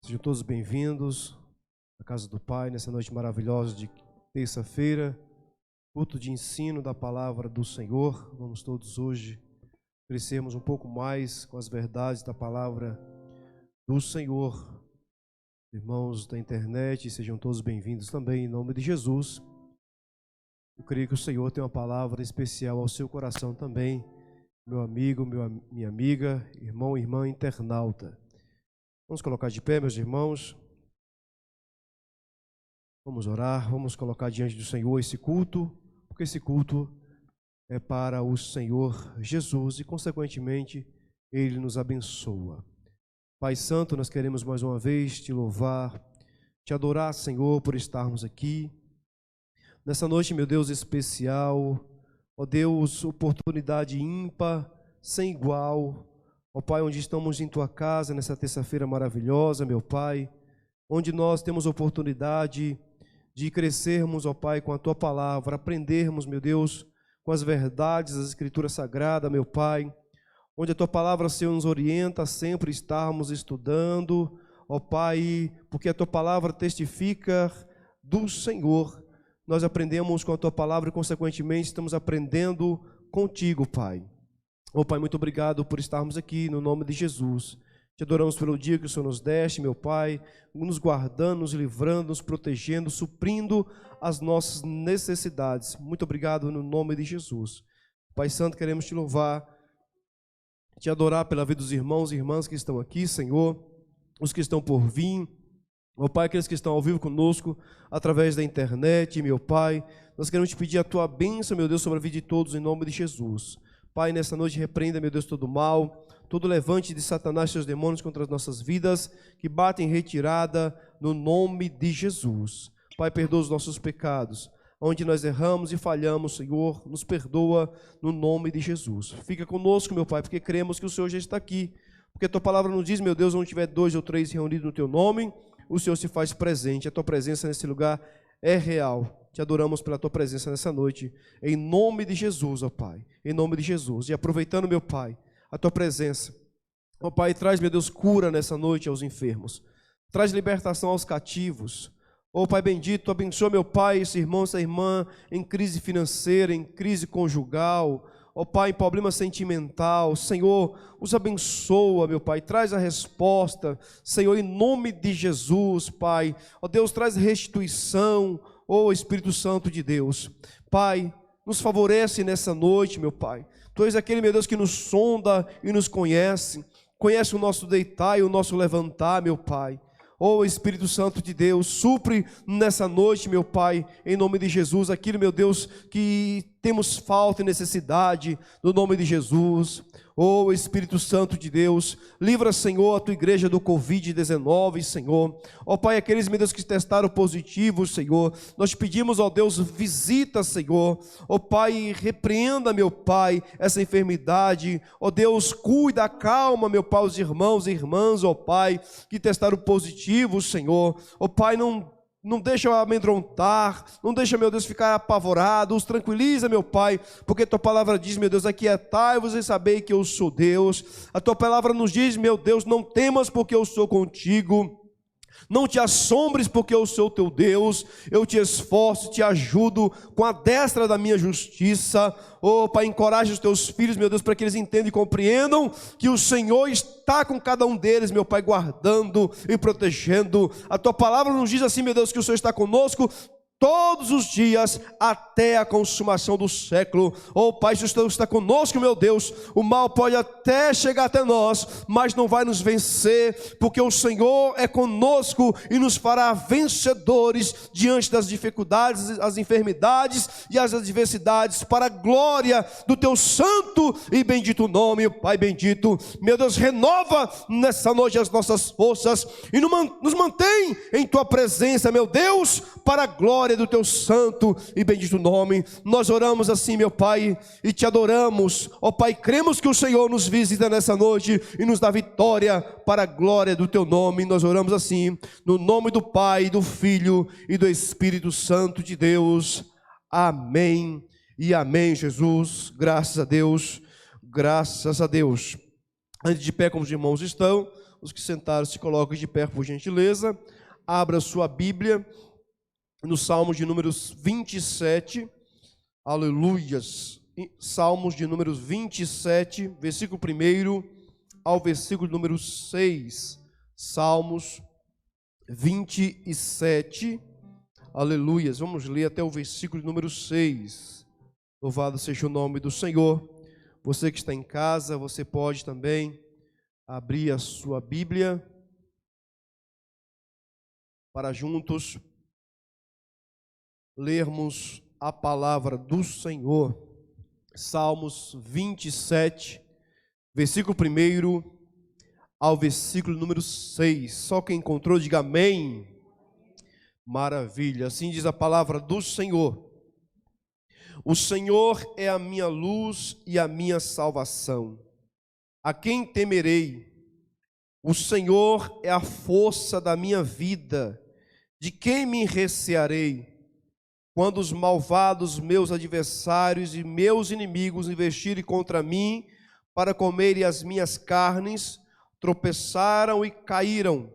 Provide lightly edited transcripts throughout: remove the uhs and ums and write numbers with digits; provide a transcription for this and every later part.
Sejam todos bem-vindos à casa do Pai, nessa noite maravilhosa de terça-feira, culto de ensino da palavra do Senhor. Vamos todos hoje crescermos um pouco mais com as verdades da palavra do Senhor. Irmãos da internet, sejam todos bem-vindos também, em nome de Jesus. Eu creio que o Senhor tem uma palavra especial ao seu coração também, meu amigo, minha amiga, irmão e irmã internauta. Vamos colocar de pé, meus irmãos. Vamos orar, vamos colocar diante do Senhor esse culto, porque esse culto é para o Senhor Jesus e, consequentemente, Ele nos abençoa. Pai Santo, nós queremos mais uma vez te louvar, te adorar, Senhor, por estarmos aqui. Nessa noite, meu Deus, especial, ó Deus, oportunidade ímpar, sem igual, ó Pai, onde estamos em Tua casa, nessa terça-feira maravilhosa, meu Pai, onde nós temos oportunidade de crescermos, ó Pai, com a Tua palavra, aprendermos, meu Deus, com as verdades das Escrituras Sagradas, meu Pai, onde a Tua palavra, Senhor, nos orienta a sempre estarmos estudando, ó Pai, porque a Tua palavra testifica do Senhor. Nós aprendemos com a Tua palavra e, consequentemente, estamos aprendendo contigo, Pai. Ó Pai, muito obrigado por estarmos aqui, no nome de Jesus. Te adoramos pelo dia que o Senhor nos deste, meu Pai, nos guardando, nos livrando, nos protegendo, suprindo as nossas necessidades. Muito obrigado no nome de Jesus. Pai Santo, queremos te louvar, te adorar pela vida dos irmãos e irmãs que estão aqui, Senhor, os que estão por vir. Ó Pai, aqueles que estão ao vivo conosco, através da internet, meu Pai, nós queremos te pedir a Tua bênção, meu Deus, sobre a vida de todos, em nome de Jesus. Pai, nessa noite repreenda, meu Deus, todo mal, todo levante de Satanás e seus demônios contra as nossas vidas, que batem em retirada no nome de Jesus. Pai, perdoa os nossos pecados, onde nós erramos e falhamos, Senhor, nos perdoa no nome de Jesus. Fica conosco, meu Pai, porque cremos que o Senhor já está aqui, porque a Tua palavra nos diz, meu Deus, onde tiver 2 ou 3 reunidos no Teu nome, o Senhor se faz presente, a Tua presença nesse lugar é real. Te adoramos pela Tua presença nessa noite, em nome de Jesus, ó Pai, em nome de Jesus. E aproveitando, meu Pai, a Tua presença, ó Pai, traz, meu Deus, cura nessa noite aos enfermos, traz libertação aos cativos. Ó Pai bendito, abençoa, meu Pai, esse irmão, essa irmã em crise financeira, em crise conjugal, ó Pai, em problema sentimental. Senhor, os abençoa, meu Pai, traz a resposta, Senhor, em nome de Jesus, Pai. Ó Deus, traz restituição, ó Espírito Santo de Deus. Pai, nos favorece nessa noite, meu Pai. Tu és aquele, meu Deus, que nos sonda e nos conhece, conhece o nosso deitar e o nosso levantar, meu Pai. Ó Espírito Santo de Deus, supre nessa noite, meu Pai, em nome de Jesus, aquilo, meu Deus, que temos falta e necessidade, no nome de Jesus. Ó Espírito Santo de Deus, livra, Senhor, a Tua igreja do Covid-19, Senhor. Ó Pai, aqueles, meu Deus, que testaram positivo, Senhor, nós te pedimos, ó Deus, visita, Senhor. Ó Pai, repreenda, meu Pai, essa enfermidade. Ó Deus, cuida, calma, meu Pai, os irmãos e irmãs, ó Pai, que testaram positivo, Senhor. Ó Pai, não deixa eu amedrontar, não deixa, meu Deus, ficar apavorado, os tranquiliza, meu Pai, porque Tua palavra diz, meu Deus, aquietai-vos e sabei que eu sou Deus. A Tua palavra nos diz, meu Deus, não temas porque eu sou contigo. Não te assombres porque eu sou teu Deus, eu te esforço, te ajudo com a destra da minha justiça. Oh Pai, encoraja os teus filhos, meu Deus, para que eles entendam e compreendam que o Senhor está com cada um deles, meu Pai, guardando e protegendo. A Tua palavra nos diz assim, meu Deus, que o Senhor está conosco todos os dias até a consumação do século. Oh Pai, se o Senhor está conosco, meu Deus, o mal pode até chegar até nós, mas não vai nos vencer, porque o Senhor é conosco e nos fará vencedores diante das dificuldades, as enfermidades e as adversidades, para a glória do Teu santo e bendito nome. Pai bendito, meu Deus, renova nessa noite as nossas forças e nos mantém em Tua presença, meu Deus, para a glória do Teu santo e bendito nome. Nós oramos assim, meu Pai, e Te adoramos, ó Pai, cremos que o Senhor nos visita nessa noite e nos dá vitória para a glória do Teu nome. Nós oramos assim, no nome do Pai, do Filho e do Espírito Santo de Deus. Amém e amém, Jesus. Graças a Deus, graças a Deus. Antes de pé, como os irmãos estão, Os que sentaram se coloquem de pé, por gentileza. Abra sua Bíblia no Salmos de números 27. Aleluias. Salmos de números 27, versículo 1 ao versículo número 6. Salmos 27. Aleluias. Vamos ler até o versículo número 6. Louvado seja o nome do Senhor. Você que está em casa, você pode também abrir a sua Bíblia para juntos lermos a palavra do Senhor. Salmos 27, versículo 1 ao versículo número 6. Só quem encontrou, diga amém. Maravilha. Assim diz a palavra do Senhor. O Senhor é a minha luz e a minha salvação. A quem temerei? O Senhor é a força da minha vida. De quem me recearei? Quando os malvados, meus adversários e meus inimigos investirem contra mim para comerem as minhas carnes, tropeçaram e caíram.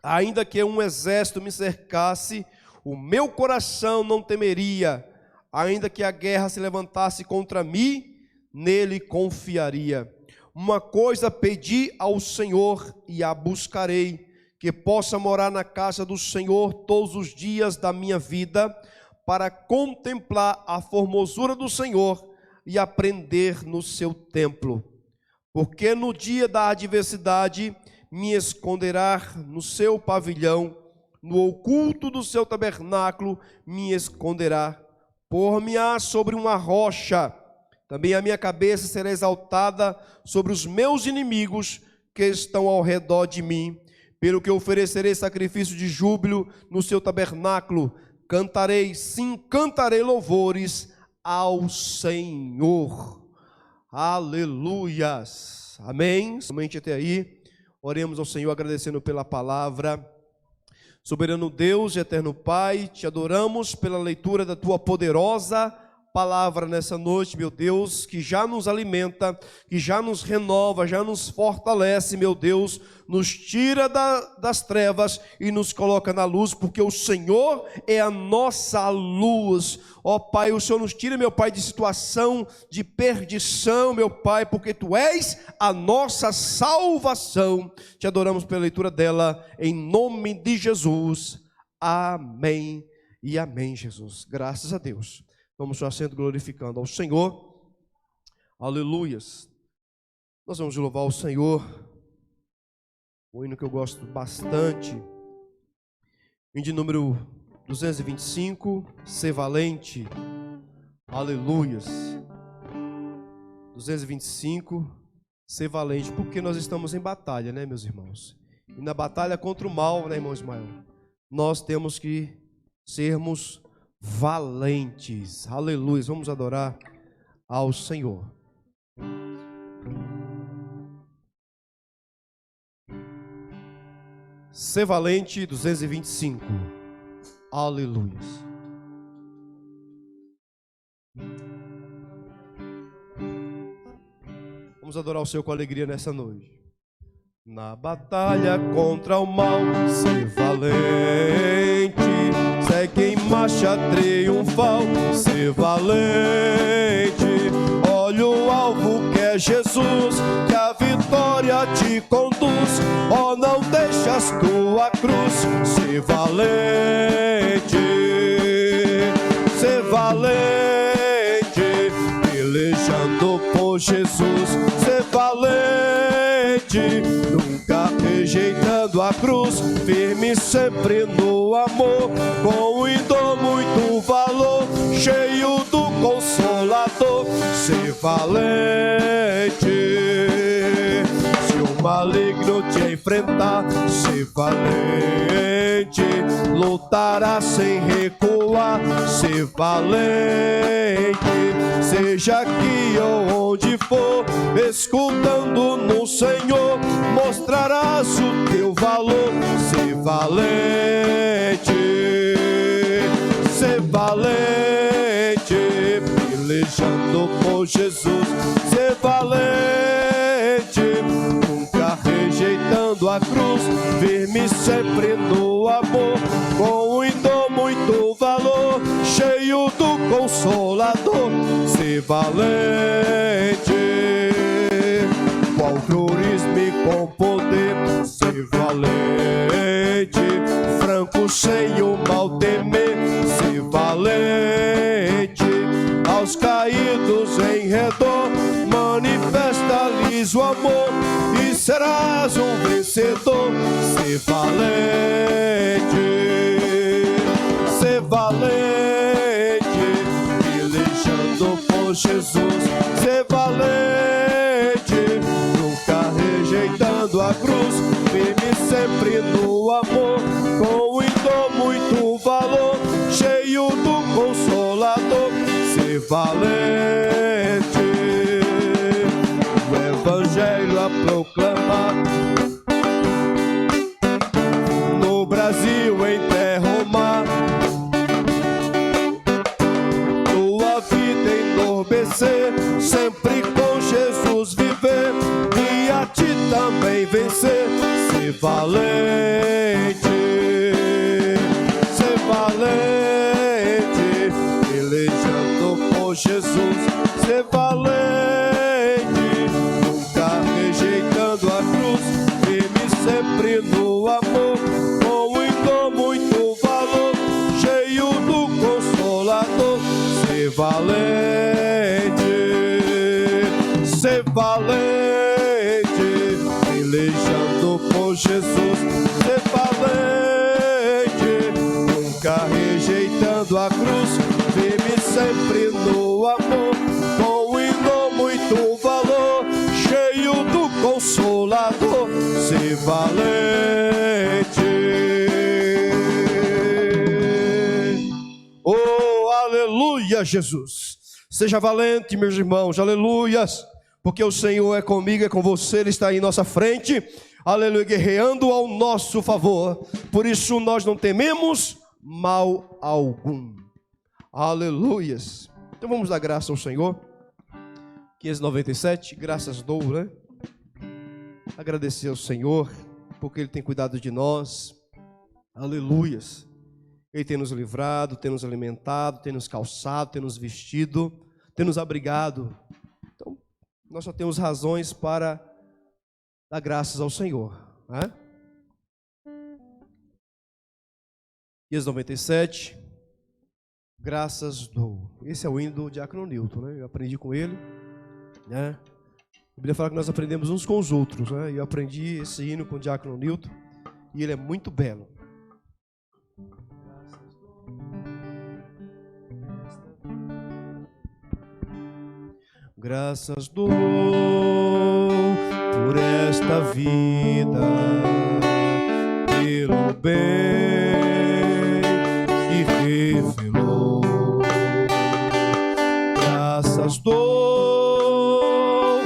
Ainda que um exército me cercasse, o meu coração não temeria. Ainda que a guerra se levantasse contra mim, nele confiaria. Uma coisa pedi ao Senhor e a buscarei, que possa morar na casa do Senhor todos os dias da minha vida, para contemplar a formosura do Senhor e aprender no seu templo. Porque no dia da adversidade me esconderá no seu pavilhão, no oculto do seu tabernáculo me esconderá. Por-me-á sobre uma rocha, também a minha cabeça será exaltada sobre os meus inimigos que estão ao redor de mim. Pelo que oferecerei sacrifício de júbilo no seu tabernáculo, cantarei, sim, cantarei louvores ao Senhor. Aleluias. Amém. Somente até aí, oremos ao Senhor agradecendo pela palavra. Soberano Deus e eterno Pai, te adoramos pela leitura da tua poderosa palavra nessa noite, meu Deus, que já nos alimenta, que já nos renova, já nos fortalece, meu Deus, nos tira das trevas e nos coloca na luz, porque o Senhor é a nossa luz. Ó Pai, o Senhor nos tira, meu Pai, de situação de perdição, meu Pai, porque Tu és a nossa salvação. Te adoramos pela leitura dela, em nome de Jesus. Amém e amém, Jesus. Graças a Deus. Vamos só sendo glorificando ao Senhor. Aleluias. Nós vamos louvar o Senhor. O hino que eu gosto bastante. Hino de número 225. Ser valente. Aleluias. 225. Ser valente. Porque nós estamos em batalha, né, meus irmãos? E na batalha contra o mal, né, irmão Ismael? Nós temos que sermos valentes. Aleluia. Vamos adorar ao Senhor. Ser valente, 225. Aleluia. Vamos adorar o Senhor com alegria nessa noite. Na batalha contra o mal, ser valente, segue em marcha triunfal, ser valente. Olha o alvo que é Jesus, que a vitória te conduz. Oh, não deixas tua cruz, ser valente, ser valente, pelejando por Jesus, ser valente. Nunca rejeitando a cruz, firme sempre no amor, com dom muito valor, cheio do Consolador, ser valente. Se o maligno te enfrentar, ser valente, lutará sem recuar, ser valente. Seja aqui ou onde for, escutando no Senhor, mostrarás o teu valor, ser valente, ser valente, pelejando por Jesus, ser valente, nunca rejeitando a cruz, firme sempre no amor, com um dom muito valor, cheio do Consolador. Se valente, qual crores-me com poder, se valente, franco sem o mal temer, se valente, aos caídos em redor, manifesta-lhes o amor e serás um vencedor. Se valente, se valente, pelejando por Jesus, se valente, nunca rejeitando a cruz, firme sempre no amor, com dom muito valor, cheio do Consolador. Se valente, o Evangelho a proclamar, no Brasil, em terra ou mar, tua vida entorpecer, sempre com Jesus viver, e a ti também vencer. Se valente, se valente, pelejando por Jesus, se valente, nunca rejeitando a cruz, firme sempre no amor, com dom muito valor, cheio do Consolador. Se valente, se valente, pelejando por Jesus, se valente, nunca rejeitando a cruz, firme sempre no amor, com dom muito valor, cheio do Consolador. Se valente, oh, aleluia, Jesus. Seja valente, meus irmãos, aleluias, porque o Senhor é comigo, é com você, Ele está aí em nossa frente, aleluia, guerreando ao nosso favor. Por isso nós não tememos mal algum. Aleluias. Então vamos dar graça ao Senhor. 597, graças dou, né? Agradecer ao Senhor, porque Ele tem cuidado de nós. Aleluias. Ele tem nos livrado, tem nos alimentado, tem nos calçado, tem nos vestido, tem nos abrigado. Então, nós só temos razões para dar graças ao Senhor, né? 597, graças dou. Esse é o hino do Diácono Nilton, né? Eu aprendi com ele, né? A Bíblia fala que nós aprendemos uns com os outros, né? E eu aprendi esse hino com o Diácono Nilton e ele é muito belo. Graças dou por esta vida, pelo bem que revelou. Graças dou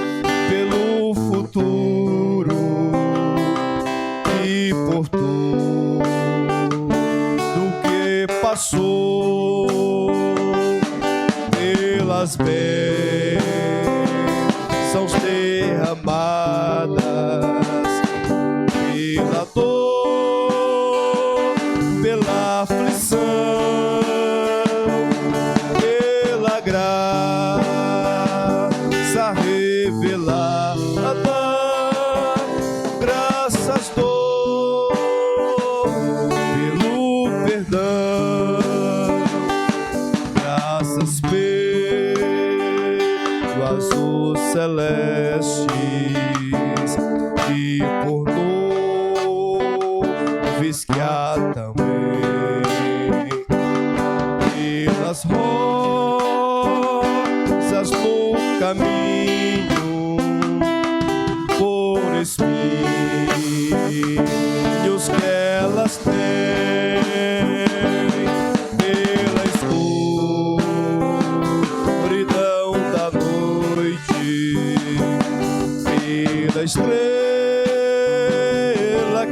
pelo futuro e por tudo que passou, pelas bênçãos derramadas, pela dor, pela aflição, pela graça revelada. Graças dou pelo perdão, graças pelas os celestes e por nuvens que há também, pelas rosas no caminho, por espinhos que elas têm, pela escuridão da noite, pela estrela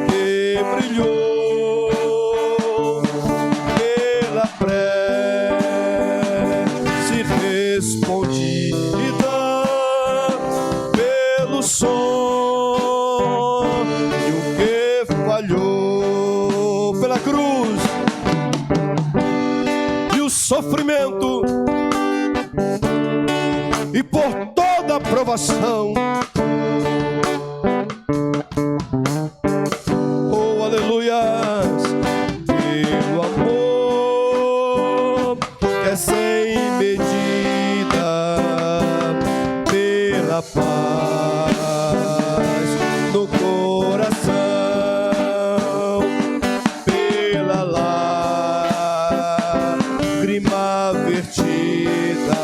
que brilhou, pela prece respondida, pelo sonho que por toda aprovação. Oh, aleluias, pelo amor que é sem medida, pela paz no coração, pela lágrima vertida,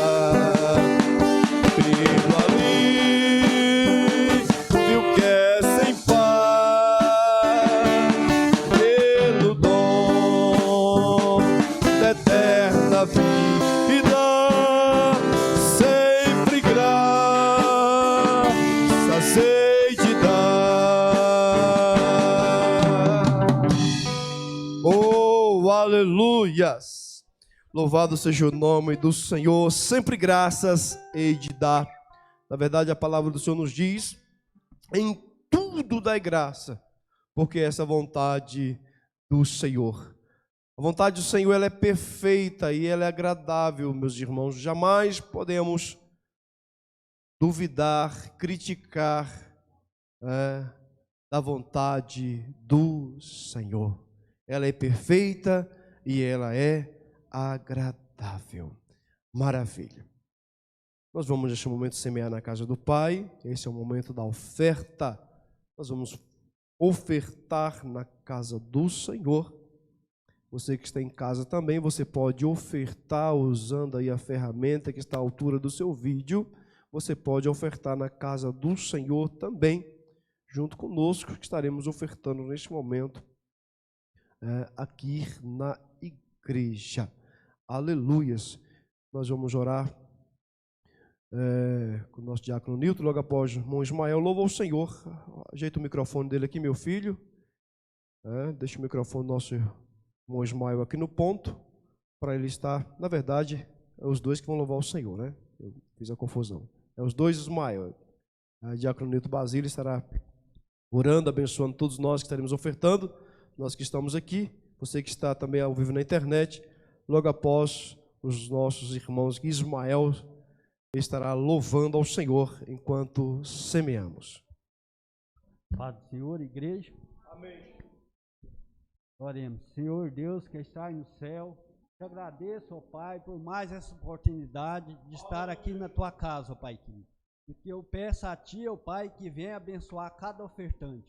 pelo alívio que é sem par, pelo dom da eterna vida, sempre graças hei de dar. Oh, aleluias! Louvado seja o nome do Senhor, sempre graças hei de dar. Na verdade, a palavra do Senhor nos diz: em tudo dai graça, porque essa é a vontade do Senhor. A vontade do Senhor, ela é perfeita e ela é agradável, meus irmãos. Jamais podemos duvidar, criticar da vontade do Senhor. Ela é perfeita e ela é agradável. Maravilha. Nós vamos neste momento semear na casa do Pai. Esse é o momento da oferta. Nós vamos ofertar na casa do Senhor. Você que está em casa também, você pode ofertar usando aí a ferramenta que está à altura do seu vídeo. Você pode ofertar na casa do Senhor também, junto conosco, que estaremos ofertando neste momento aqui na igreja. Aleluias. Nós vamos orar com o nosso diácono Nilton, logo após o irmão Ismael. Louva ao Senhor. Ajeita o microfone dele aqui, meu filho. Deixa o microfone do nosso irmão Ismael aqui no ponto, para ele estar, na verdade, é os dois que vão louvar o Senhor, né? Eu fiz a confusão. É os dois Ismael. O diácono Nilton Basílio estará orando, abençoando todos nós que estaremos ofertando, nós que estamos aqui, você que está também ao vivo na internet. Logo após, os nossos irmãos Ismael estará louvando ao Senhor enquanto semeamos. Paz do Senhor, igreja. Amém. Oremos. Senhor Deus que está no céu, te agradeço, ó Pai, por mais essa oportunidade de estar aqui na tua casa, ó Pai querido. E que eu peço a ti, ó Pai, que venha abençoar cada ofertante,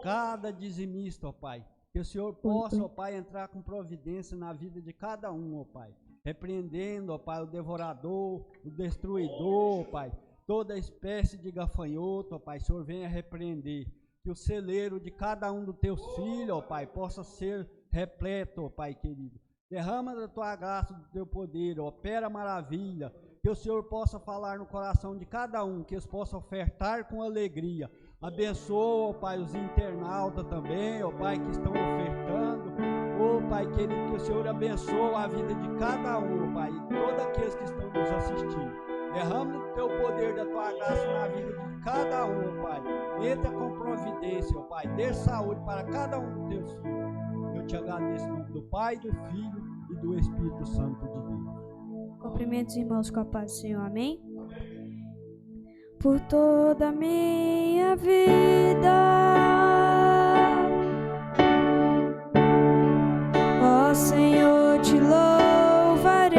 cada dizimista, ó Pai. Que o Senhor possa, ó Pai, entrar com providência na vida de cada um, ó Pai. Repreendendo, ó Pai, o devorador, o destruidor, ó Pai. Toda espécie de gafanhoto, ó Pai, o Senhor venha repreender. Que o celeiro de cada um dos teus filhos, ó Pai, possa ser repleto, ó Pai querido. Derrama da tua graça, do teu poder, opera maravilha. Que o Senhor possa falar no coração de cada um, que eles possam ofertar com alegria. Abençoa, ó Pai, os internautas também, ó Pai, que estão ofertando. Ó Pai querido, que o Senhor abençoe a vida de cada um, ó Pai, e todos aqueles que estão nos assistindo. Derrama o teu poder da tua graça na vida de cada um, ó Pai. Entra com providência, ó Pai. Dê saúde para cada um dos teus filhos. Eu te agradeço em nome do Pai, do Filho e do Espírito Santo de Deus. Cumprimento os irmãos com a paz do Senhor. Amém? Por toda a minha vida, ó Senhor, te louvarei,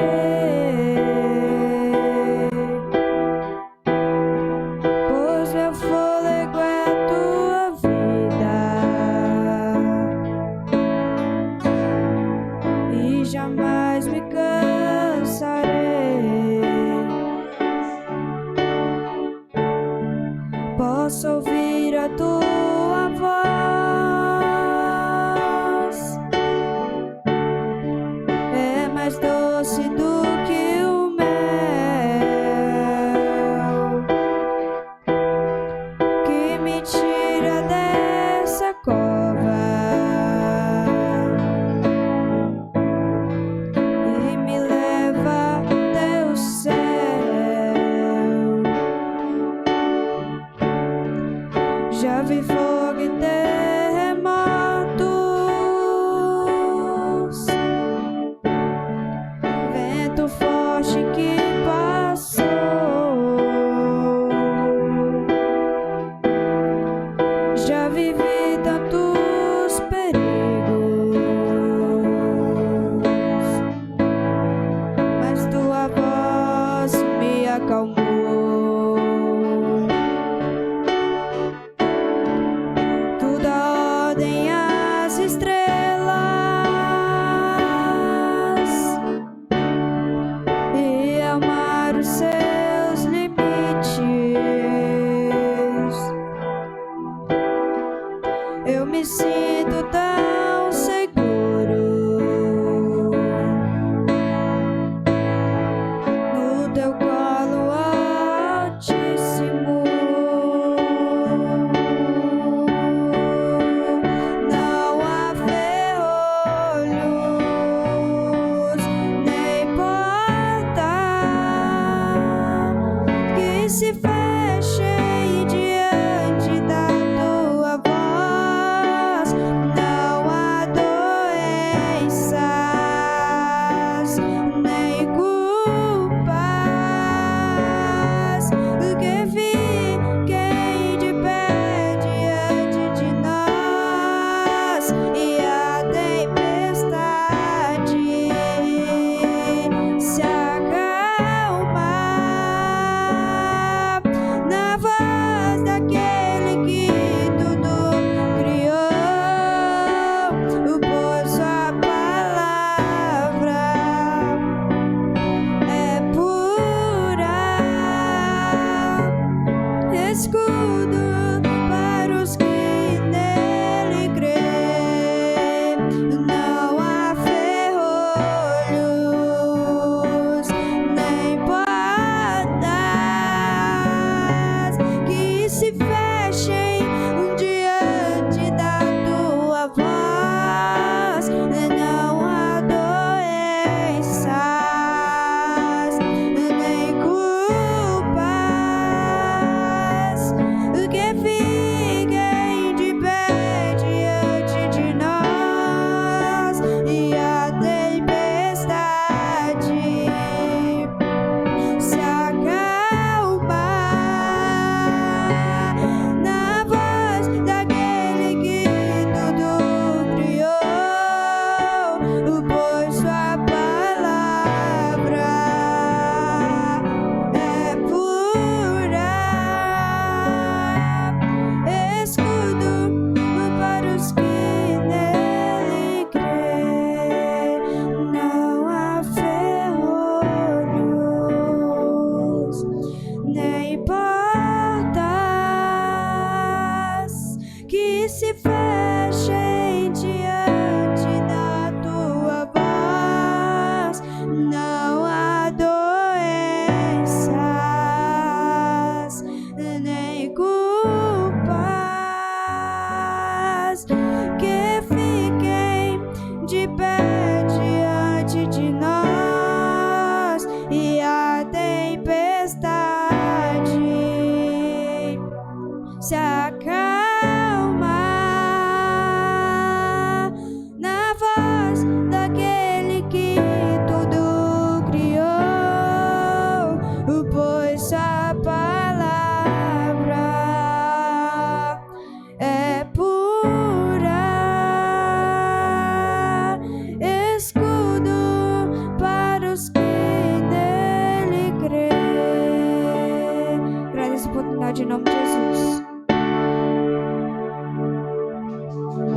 pois meu fôlego é a tua vida, e jamais me cansarei. Posso ouvir a tua voz, é mais doce do que o mel, que me tira dessa cova e me leva até o céu. Já vi fogo e terremotos, vento forte que passou, sinto tão seguro no teu colo altíssimo. Não há ferrolhos nem porta que se fechem diante da tua voz. Não há doenças nem culpas que fiquem de pé diante de nós, e a tempestade se acalmar na voz daquele que tudo criou, por sua palavra é pura, escudo para os que nele crêem. Não há ferrolhos nem portas que se fechem diante da tua voz. Não há doenças nem culpas que fiquem de pé diante de nós, e a tempestade se acalmar na voz daquele que tudo criou, pois sua palavra é pura, escudo para os que nele crêem. Não há ferrolhos nem portas que se fechem diante da tua voz. Não há doenças nem culpas que fiquem de pé diante de nós, e a tempestade se acalmar na voz daquele que tudo criou, pois sua palavra é pura, escudo para os que nele crêem. Agradeço a oportunidade em nome de Jesus.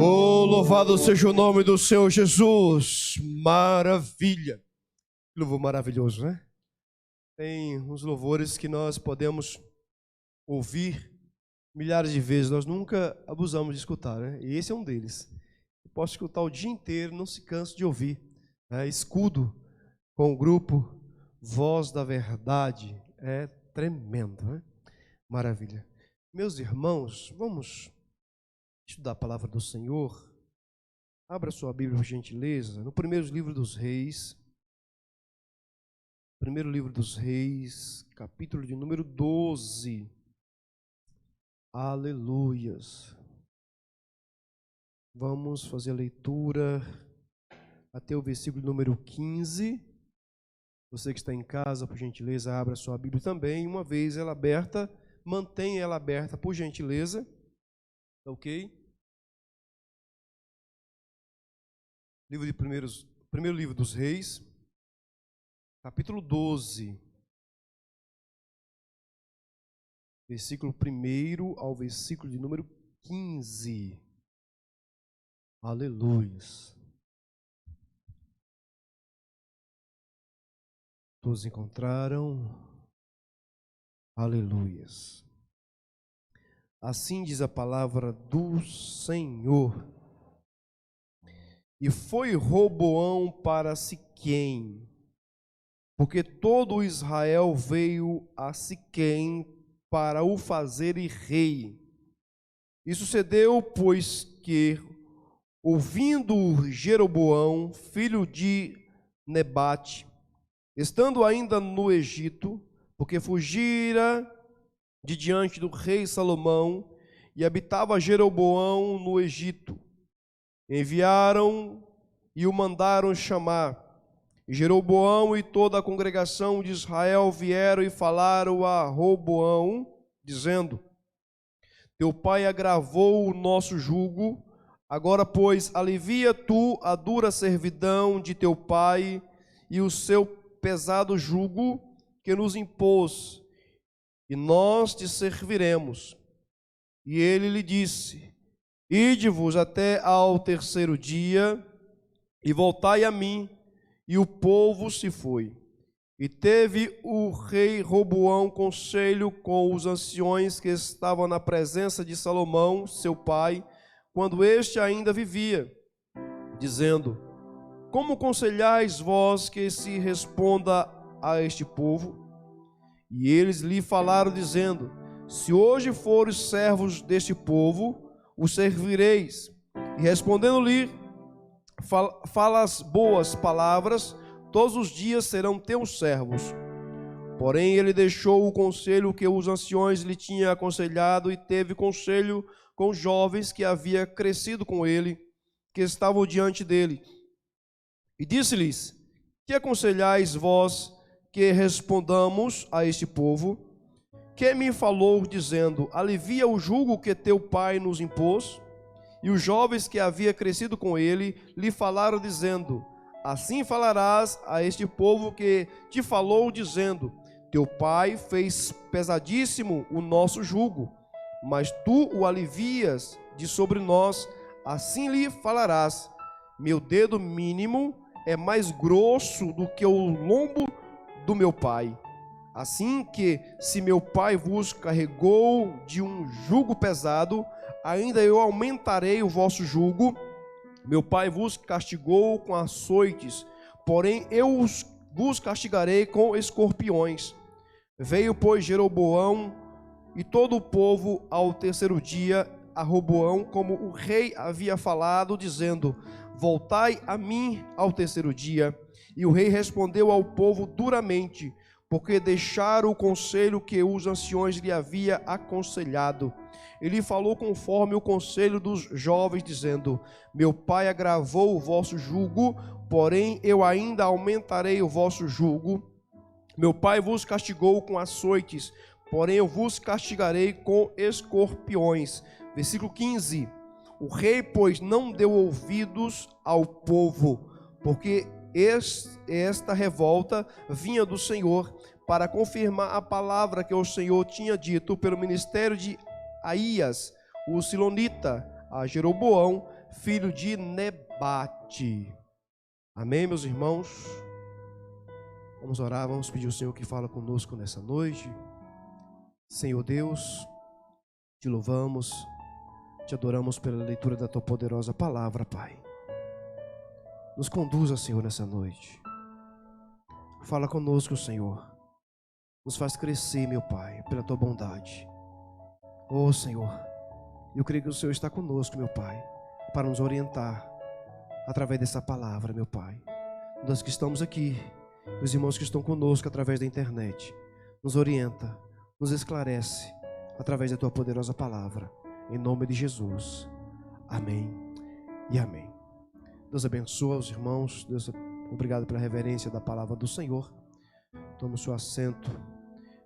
Oh, louvado seja o nome do Senhor Jesus. Maravilha. Que louvor maravilhoso, né? Tem uns louvores que nós podemos ouvir milhares de vezes, nós nunca abusamos de escutar, né? E esse é um deles. Eu posso escutar o dia inteiro, não se canso de ouvir, né? Escudo com o grupo Voz da Verdade. É tremendo, né? Maravilha. Meus irmãos, vamos estudar a palavra do Senhor. Abra sua Bíblia, por gentileza, no primeiro livro dos Reis. Primeiro livro dos Reis, capítulo de número 12. Aleluias. Vamos fazer a leitura até o versículo número 15. Você que está em casa, por gentileza, abra sua Bíblia também. Uma vez ela aberta, mantenha ela aberta, por gentileza. Ok? Primeiro livro dos Reis, capítulo 12, versículo 1 ao versículo de número 15. Aleluias. Todos encontraram? Aleluias. Assim diz a palavra do Senhor. E foi Roboão para Siquém, porque todo Israel veio a Siquém para o fazer rei. E sucedeu, pois, que, ouvindo Jeroboão, filho de Nebate, estando ainda no Egito, porque fugira de diante do rei Salomão, e habitava Jeroboão no Egito, enviaram e o mandaram chamar. E Jeroboão e toda a congregação de Israel vieram e falaram a Roboão, dizendo: teu pai agravou o nosso jugo, agora, pois, alivia tu a dura servidão de teu pai e o seu pesado jugo que nos impôs, e nós te serviremos. E ele lhe disse: ide-vos até ao terceiro dia, e voltai a mim. E o povo se foi. E teve o rei Roboão conselho com os anciões que estavam na presença de Salomão, seu pai, quando este ainda vivia, dizendo: como conselhais vós que se responda a este povo? E eles lhe falaram, dizendo: se hoje fores servos deste povo, os servireis. E respondendo-lhe: fala as boas palavras, todos os dias serão teus servos. Porém ele deixou o conselho que os anciões lhe tinham aconselhado, e teve conselho com os jovens que havia crescido com ele, que estavam diante dele. E disse-lhes: que aconselhais vós que respondamos a este povo? Que me falou, dizendo: alivia o jugo que teu pai nos impôs? E os jovens que havia crescido com ele lhe falaram, dizendo: assim falarás a este povo que te falou, dizendo: teu pai fez pesadíssimo o nosso jugo, mas tu o alivias de sobre nós. Assim lhe falarás: meu dedo mínimo é mais grosso do que o lombo do meu pai. Assim que, se meu pai vos carregou de um jugo pesado, ainda eu aumentarei o vosso jugo. Meu pai vos castigou com açoites, porém eu vos castigarei com escorpiões. Veio, pois, Jeroboão e todo o povo ao terceiro dia a Roboão, como o rei havia falado, dizendo: voltai a mim ao terceiro dia. E o rei respondeu ao povo duramente, porque deixaram o conselho que os anciões lhe havia aconselhado. Ele falou conforme o conselho dos jovens, dizendo: meu pai agravou o vosso jugo, porém eu ainda aumentarei o vosso jugo. Meu pai vos castigou com açoites, porém eu vos castigarei com escorpiões. Versículo 15. O rei, pois, não deu ouvidos ao povo, porque esta revolta vinha do Senhor, para confirmar a palavra que o Senhor tinha dito pelo ministério de Aías, o silonita, a Jeroboão, filho de Nebate. Amém, meus irmãos? Vamos orar, vamos pedir ao Senhor que fala conosco nessa noite. Senhor Deus, te louvamos, te adoramos pela leitura da tua poderosa palavra, Pai. Nos conduza, Senhor, nessa noite. Fala conosco, Senhor. Nos faz crescer, meu Pai, pela tua bondade. Oh, Senhor, eu creio que o Senhor está conosco, meu Pai, para nos orientar através dessa palavra, meu Pai. Nós que estamos aqui, os irmãos que estão conosco através da internet, nos orienta, nos esclarece através da tua poderosa palavra. Em nome de Jesus. Amém e amém. Deus abençoe os irmãos. Deus, obrigado pela reverência da palavra do Senhor. Tome o seu assento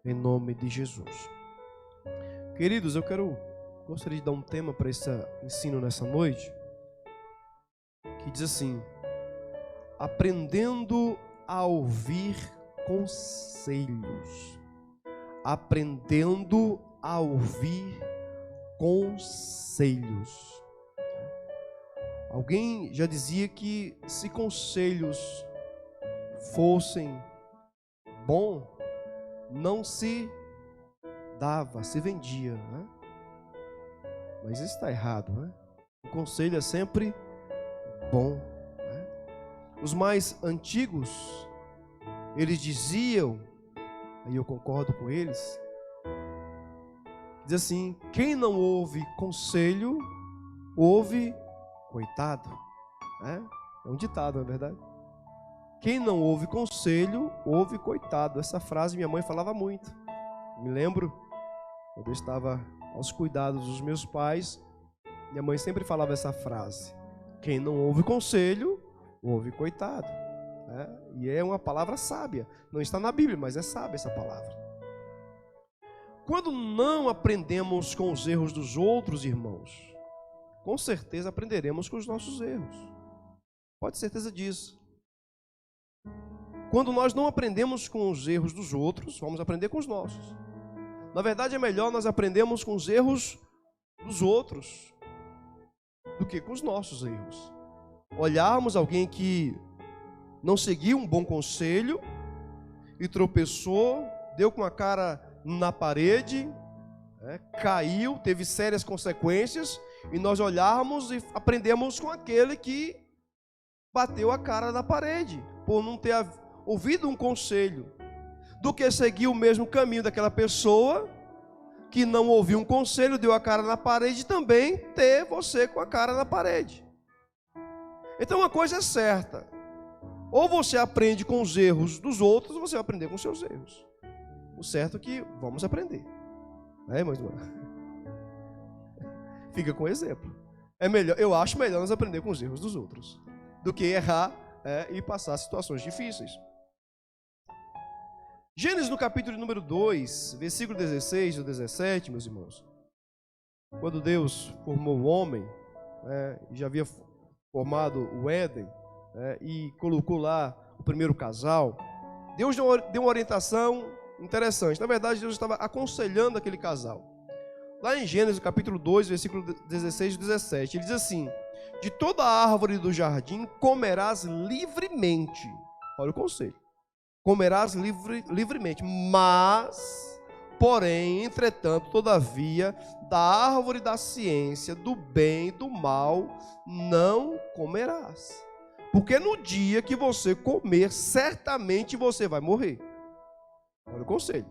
em nome de Jesus. Queridos, gostaria de dar um tema para esse ensino nessa noite, que diz assim: aprendendo a ouvir conselhos. Aprendendo a ouvir conselhos. Alguém já dizia que se conselhos fossem bons, não se dava, se vendia, né? Mas isso está errado, né? O conselho é sempre bom, né? Os mais antigos, eles diziam, aí eu concordo com eles, diz assim: quem não ouve conselho, ouve coitado, né? É um ditado, não é verdade? Quem não ouve conselho, ouve coitado. Essa frase minha mãe falava muito. Me lembro, quando eu estava aos cuidados dos meus pais, minha mãe sempre falava essa frase: quem não ouve conselho, ouve coitado, né? E é uma palavra sábia. Não está na Bíblia, mas é sábia essa palavra. Quando não aprendemos com os erros dos outros, irmãos, com certeza aprenderemos com os nossos erros. Pode ter certeza disso. Quando nós não aprendemos com os erros dos outros, vamos aprender com os nossos. Na verdade, é melhor nós aprendermos com os erros dos outros do que com os nossos erros. Olharmos alguém que não seguiu um bom conselho e tropeçou, deu com a cara na parede, caiu, teve sérias consequências, e nós olharmos e aprendemos com aquele que bateu a cara na parede, por não ter ouvido um conselho, do que seguir o mesmo caminho daquela pessoa que não ouviu um conselho, deu a cara na parede, e também ter você com a cara na parede. Então uma coisa é certa: ou você aprende com os erros dos outros, ou você vai aprender com os seus erros. O certo é que vamos aprender, né, irmãos? Fica com exemplo. É melhor, eu acho melhor nós aprender com os erros dos outros do que errar e passar situações difíceis. Gênesis no capítulo número 2, versículo 16 e 17, meus irmãos. Quando Deus formou o homem, já havia formado o Éden, e colocou lá o primeiro casal, Deus deu uma orientação interessante. Na verdade, Deus estava aconselhando aquele casal. Lá em Gênesis capítulo 2, versículo 16 e 17, ele diz assim: de toda árvore do jardim comerás livremente. Olha o conselho. Comerás livremente, mas, porém, entretanto, todavia, da árvore da ciência, do bem e do mal, não comerás. Porque no dia que você comer, certamente você vai morrer. Olha o conselho.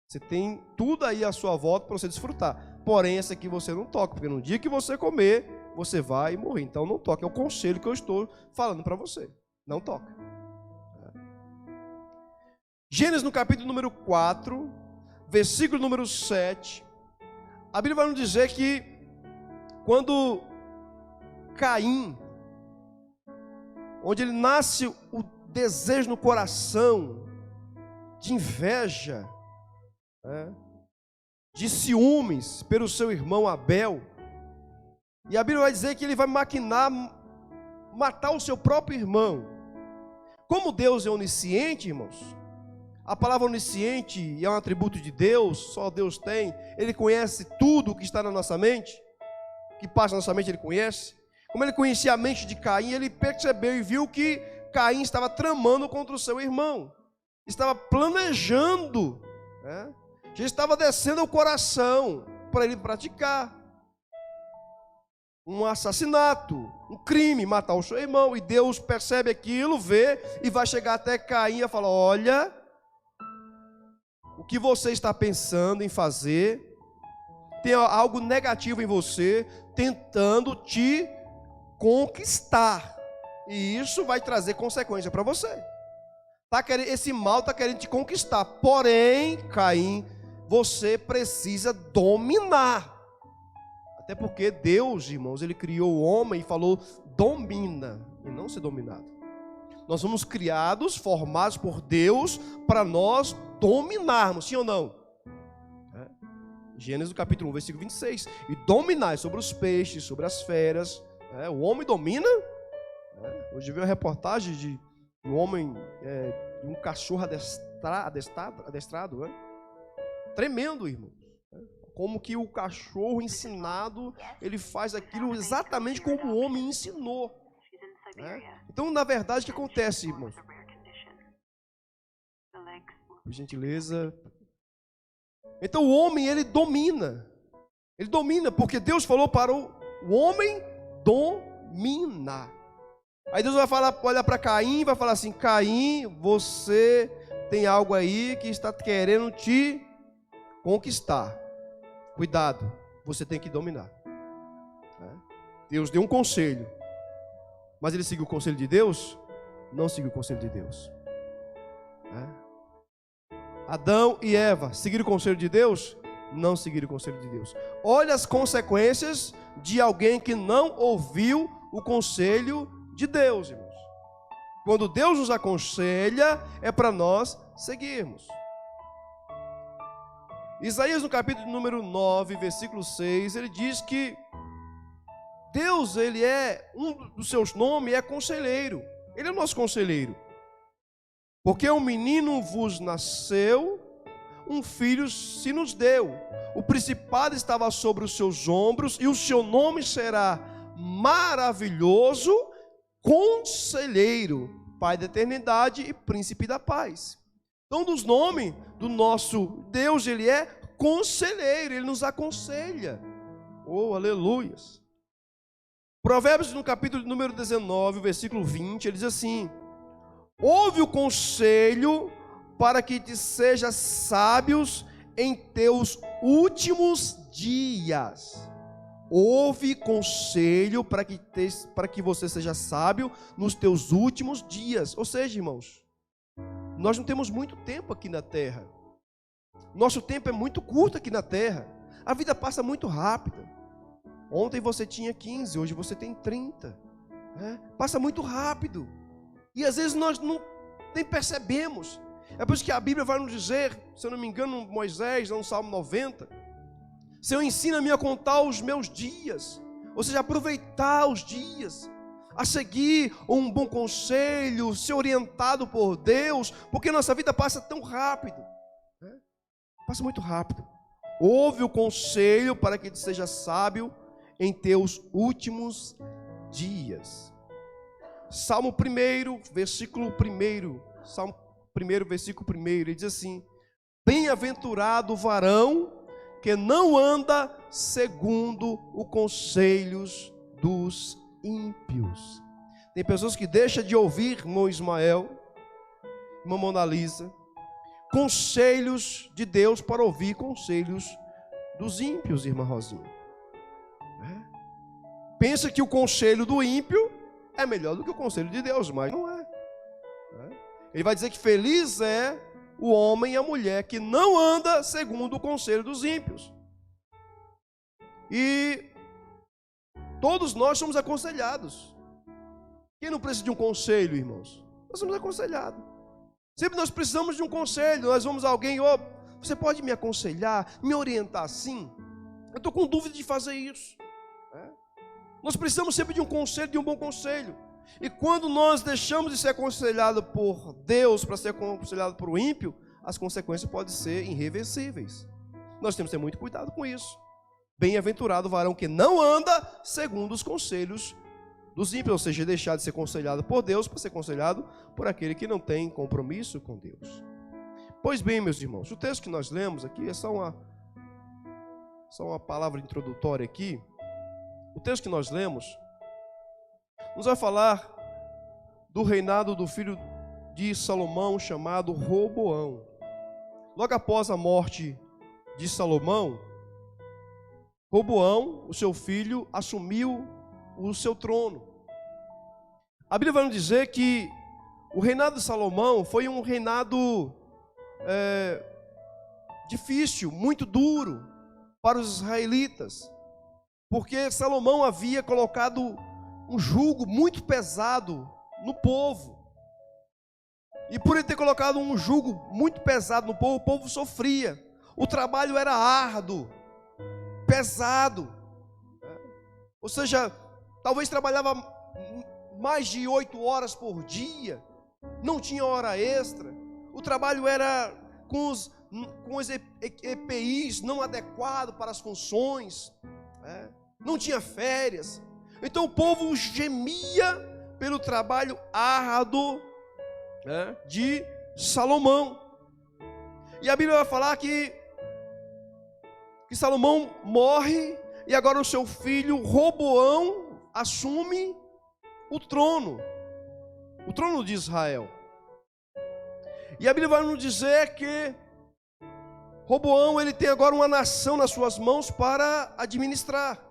Você tem tudo aí à sua volta para você desfrutar. Porém, essa aqui você não toca, porque no dia que você comer, você vai morrer. Então não toca. É o conselho que eu estou falando para você. Não toca. Gênesis no capítulo número 4, versículo número 7, a Bíblia vai nos dizer que quando Caim, onde ele nasce o desejo no coração de inveja, de ciúmes pelo seu irmão Abel, e a Bíblia vai dizer que ele vai maquinar matar o seu próprio irmão. Como Deus é onisciente, irmãos, a palavra onisciente é um atributo de Deus, só Deus tem. Ele conhece tudo o que está na nossa mente, que passa na nossa mente, ele conhece. Como ele conhecia a mente de Caim, ele percebeu e viu que Caim estava tramando contra o seu irmão, estava planejando, já estava descendo o coração para ele praticar um assassinato, um crime, matar o seu irmão. E Deus percebe aquilo, vê e vai chegar até Caim e falar: olha, o que você está pensando em fazer, tem algo negativo em você, tentando te conquistar, e isso vai trazer consequência para você. Esse mal está querendo te conquistar, porém, Caim, você precisa dominar. Até porque Deus, irmãos, ele criou o homem e falou: domina, e não ser dominado. Nós somos criados, formados por Deus para nós dominarmos, sim ou não? Gênesis capítulo 1, versículo 26. E dominar sobre os peixes, sobre as feras. O homem domina. Hoje vi uma reportagem de um homem, de um cachorro adestrado. Tremendo, irmão. Como que o cachorro ensinado, ele faz aquilo exatamente como o homem ensinou. Então, na verdade, o que acontece, irmãos? Por gentileza. Então o homem, ele domina. Ele domina, porque Deus falou para o homem dominar. Aí Deus vai olhar para Caim e vai falar assim: Caim, você tem algo aí que está querendo te conquistar. Cuidado, você tem que dominar. Deus deu um conselho, mas ele seguiu o conselho de Deus? Não seguiu o conselho de Deus. Adão e Eva seguiram o conselho de Deus? Não seguiram o conselho de Deus. Olha as consequências de alguém que não ouviu o conselho de Deus, irmãos. Quando Deus nos aconselha, é para nós seguirmos. Isaías, no capítulo número 9, versículo 6, ele diz que Deus, ele é, um dos seus nomes é conselheiro. Ele é o nosso conselheiro. Porque um menino vos nasceu, um filho se nos deu. O principado estava sobre os seus ombros, e o seu nome será maravilhoso, conselheiro, Pai da eternidade e príncipe da paz. Então, dos nomes do nosso Deus, ele é conselheiro, ele nos aconselha. Oh, aleluias. Provérbios, no capítulo número 19, versículo 20, ele diz assim: ouve o conselho para que te sejas sábios em teus últimos dias. Ouve conselho para que você seja sábio nos teus últimos dias. Ou seja, irmãos, nós não temos muito tempo aqui na terra. Nosso tempo é muito curto aqui na terra. A vida passa muito rápida. Ontem você tinha 15, hoje você tem 30. Passa muito rápido. E às vezes nós nem percebemos. É por isso que a Bíblia vai nos dizer, se eu não me engano, Moisés, no Salmo 90, Senhor, ensina-me a contar os meus dias. Ou seja, aproveitar os dias, a seguir um bom conselho, ser orientado por Deus, porque nossa vida passa tão rápido. Passa muito rápido. Ouve o conselho para que te seja sábio em teus últimos dias. Salmo 1, versículo 1. Salmo 1, versículo 1. Ele diz assim: bem-aventurado o varão que não anda segundo os conselhos dos ímpios. Tem pessoas que deixam de ouvir, irmão Ismael, irmã Mona Lisa, conselhos de Deus para ouvir conselhos dos ímpios, irmã Rosinha. Pensa que o conselho do ímpio é melhor do que o conselho de Deus, mas não é. Ele vai dizer que feliz é o homem e a mulher que não anda segundo o conselho dos ímpios. E todos nós somos aconselhados. Quem não precisa de um conselho, irmãos? Nós somos aconselhados. Sempre nós precisamos de um conselho. Nós vamos a alguém: você pode me aconselhar, me orientar assim? Eu estou com dúvida de fazer isso. Nós precisamos sempre de um conselho, de um bom conselho. E quando nós deixamos de ser aconselhado por Deus para ser aconselhado por o ímpio, as consequências podem ser irreversíveis. Nós temos que ter muito cuidado com isso. Bem-aventurado o varão que não anda segundo os conselhos dos ímpios, ou seja, deixar de ser aconselhado por Deus para ser aconselhado por aquele que não tem compromisso com Deus. Pois bem, meus irmãos, o texto que nós lemos aqui é só uma palavra introdutória aqui. O texto que nós lemos nos vai falar do reinado do filho de Salomão, chamado Roboão. Logo após a morte de Salomão, Roboão, o seu filho, assumiu o seu trono. A Bíblia vai nos dizer que o reinado de Salomão foi um reinado difícil, muito duro para os israelitas, porque Salomão havia colocado um jugo muito pesado no povo. E por ele ter colocado um jugo muito pesado no povo, o povo sofria. O trabalho era árduo, pesado. Ou seja, talvez trabalhava mais de 8 horas por dia, não tinha hora extra. O trabalho era com os EPIs não adequados para as funções, não tinha férias. Então o povo gemia pelo trabalho árduo de Salomão. E a Bíblia vai falar que que Salomão morre e agora o seu filho Roboão assume o trono de Israel. E a Bíblia vai nos dizer que Roboão, ele tem agora uma nação nas suas mãos para administrar.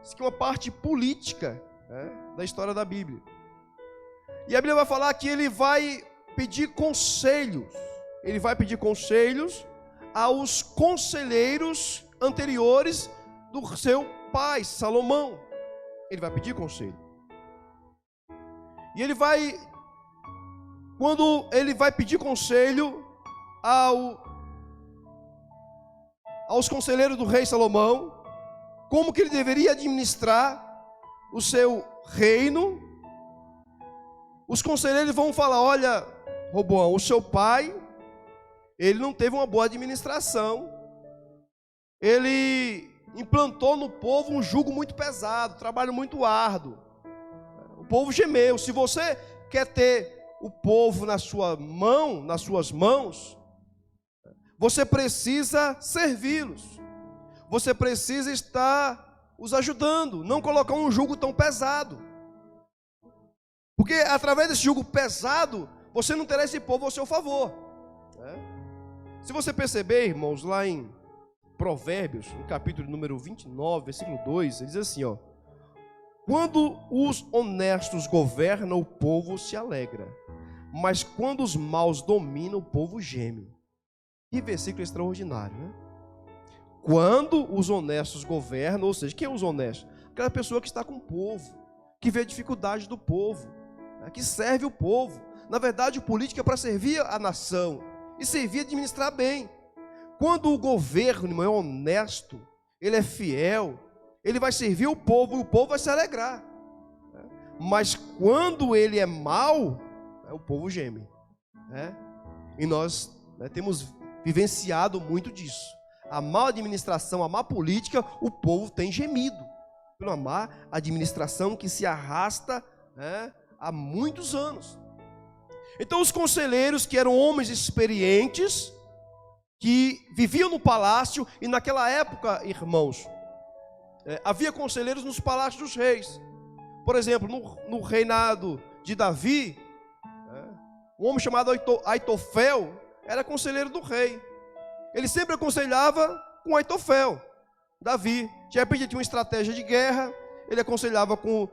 Isso aqui é uma parte política, né, da história da Bíblia. E a Bíblia vai falar que ele vai pedir conselhos. Ele vai pedir conselhos aos conselheiros anteriores do seu pai, Salomão. Ele vai pedir conselho. E ele vai, quando ele vai pedir conselho aos conselheiros do rei Salomão, como que ele deveria administrar o seu reino, os conselheiros vão falar: olha, Roboão, o seu pai, ele não teve uma boa administração, ele implantou no povo um jugo muito pesado, trabalho muito árduo, o povo gemeu. Se você quer ter o povo na sua mão, nas suas mãos, você precisa servi-los, você precisa estar os ajudando, não colocar um jugo tão pesado, porque através desse jugo pesado, você não terá esse povo ao seu favor, né? Se você perceber, irmãos, lá em Provérbios, no capítulo número 29, versículo 2, ele diz assim, ó: quando os honestos governam, o povo se alegra, mas quando os maus dominam, o povo geme. Que versículo extraordinário, né? Quando os honestos governam, ou seja, quem é os honestos? Aquela pessoa que está com o povo, que vê a dificuldade do povo, né, que serve o povo. Na verdade, o político é para servir a nação e servir e administrar bem. Quando o governo, irmão, é honesto, ele é fiel, ele vai servir o povo e o povo vai se alegrar, né? Mas quando ele é mau, né, o povo geme, né? E nós, né, temos vivenciado muito disso. A má administração, a má política, o povo tem gemido pela má administração que se arrasta, né, há muitos anos. Então os conselheiros, que eram homens experientes, que viviam no palácio, e naquela época, irmãos, havia conselheiros nos palácios dos reis. Por exemplo, no reinado de Davi, um homem chamado Aitofel era conselheiro do rei. Ele sempre aconselhava com Aitofel. Davi, de repente, tinha uma estratégia de guerra, ele aconselhava com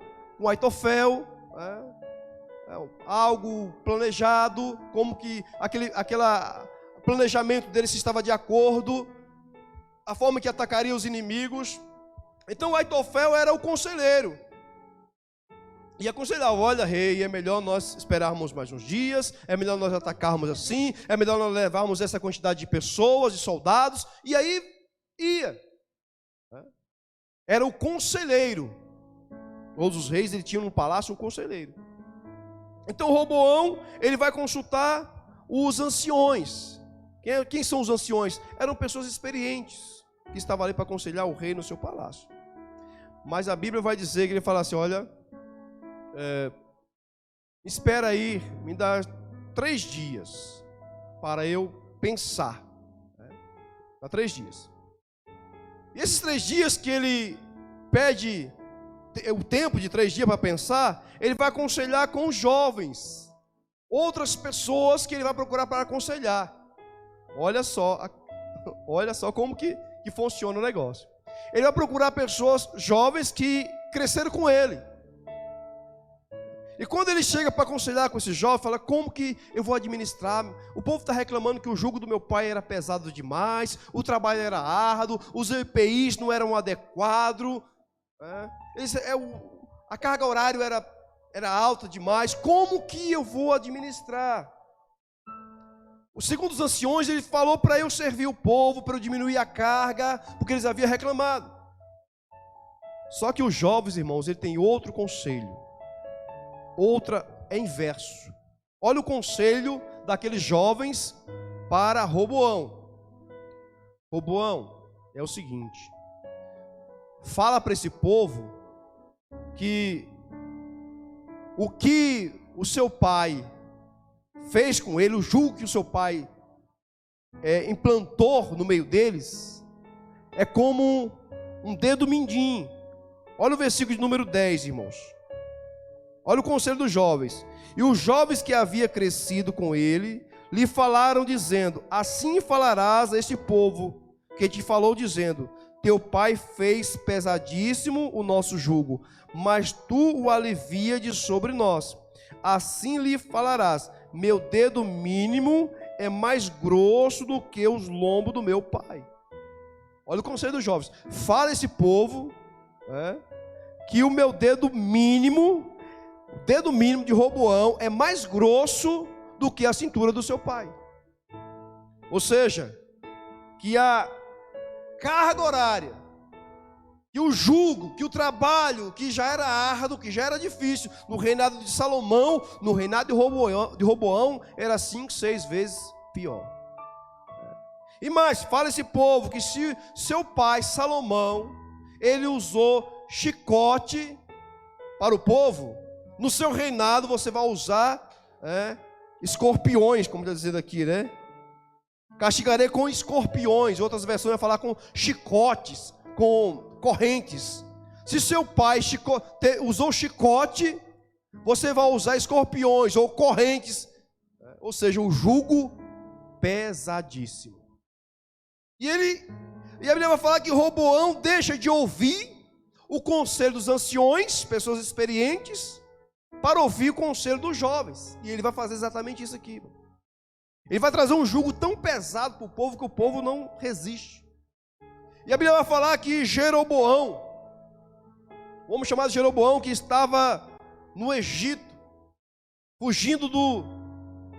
Aitofel, algo planejado, como que aquele planejamento dele se estava de acordo, a forma que atacaria os inimigos. Então Aitofel era o conselheiro, e aconselhava: olha, rei, é melhor nós esperarmos mais uns dias, é melhor nós atacarmos assim, é melhor nós levarmos essa quantidade de pessoas, de soldados. E aí ia, era o conselheiro. Todos os reis, ele tinha no palácio um conselheiro. Então Roboão, ele vai consultar os anciões. Quem são os anciões? Eram pessoas experientes, que estavam ali para aconselhar o rei no seu palácio. Mas a Bíblia vai dizer que ele fala assim: olha, espera aí, me dá 3 dias para eu pensar. Dá 3 dias. E esses 3 dias que ele pede, o tempo de 3 dias para pensar, ele vai aconselhar com os jovens, outras pessoas que ele vai procurar para aconselhar. Olha só como que funciona o negócio. Ele vai procurar pessoas jovens que cresceram com ele. E quando ele chega para aconselhar com esse jovem, fala: como que eu vou administrar? O povo está reclamando que o jugo do meu pai era pesado demais, o trabalho era árduo, os EPIs não eram adequados, a carga horária era alta demais. Como que eu vou administrar? O segundo dos anciões, ele falou para eu servir o povo, para eu diminuir a carga, porque eles haviam reclamado. Só que os jovens, irmãos, ele tem outro conselho. É inverso. Olha o conselho daqueles jovens para Roboão. Roboão, é o seguinte: fala para esse povo que o que o seu pai fez com ele, o jugo que o seu pai implantou no meio deles, é como um dedo mindinho. Olha o versículo de número 10, irmãos. Olha o conselho dos jovens. E os jovens que havia crescido com ele lhe falaram dizendo: assim falarás a este povo que te falou dizendo: teu pai fez pesadíssimo o nosso jugo, mas tu o alivia de sobre nós. Assim lhe falarás: meu dedo mínimo é mais grosso do que os lombos do meu pai. Olha o conselho dos jovens. Fala esse povo que o meu dedo mínimo de Roboão é mais grosso do que a cintura do seu pai. Ou seja, que a carga horária, que o jugo, que o trabalho, que já era árduo, que já era difícil, no reinado de Salomão, no reinado de Roboão, era 5, 6 vezes pior. E mais, fala esse povo que se seu pai, Salomão, ele usou chicote para o povo, no seu reinado você vai usar escorpiões, como está dizendo aqui, né? Castigarei com escorpiões. Outras versões vai falar com chicotes, com correntes. Se seu pai usou chicote, você vai usar escorpiões ou correntes, ou seja, um jugo pesadíssimo. E a Bíblia vai falar que Roboão deixa de ouvir o conselho dos anciões, pessoas experientes, para ouvir o conselho dos jovens. E ele vai fazer exatamente isso aqui. Ele vai trazer um jugo tão pesado para o povo que o povo não resiste. E a Bíblia vai falar que Jeroboão, o homem chamado Jeroboão, que estava no Egito, fugindo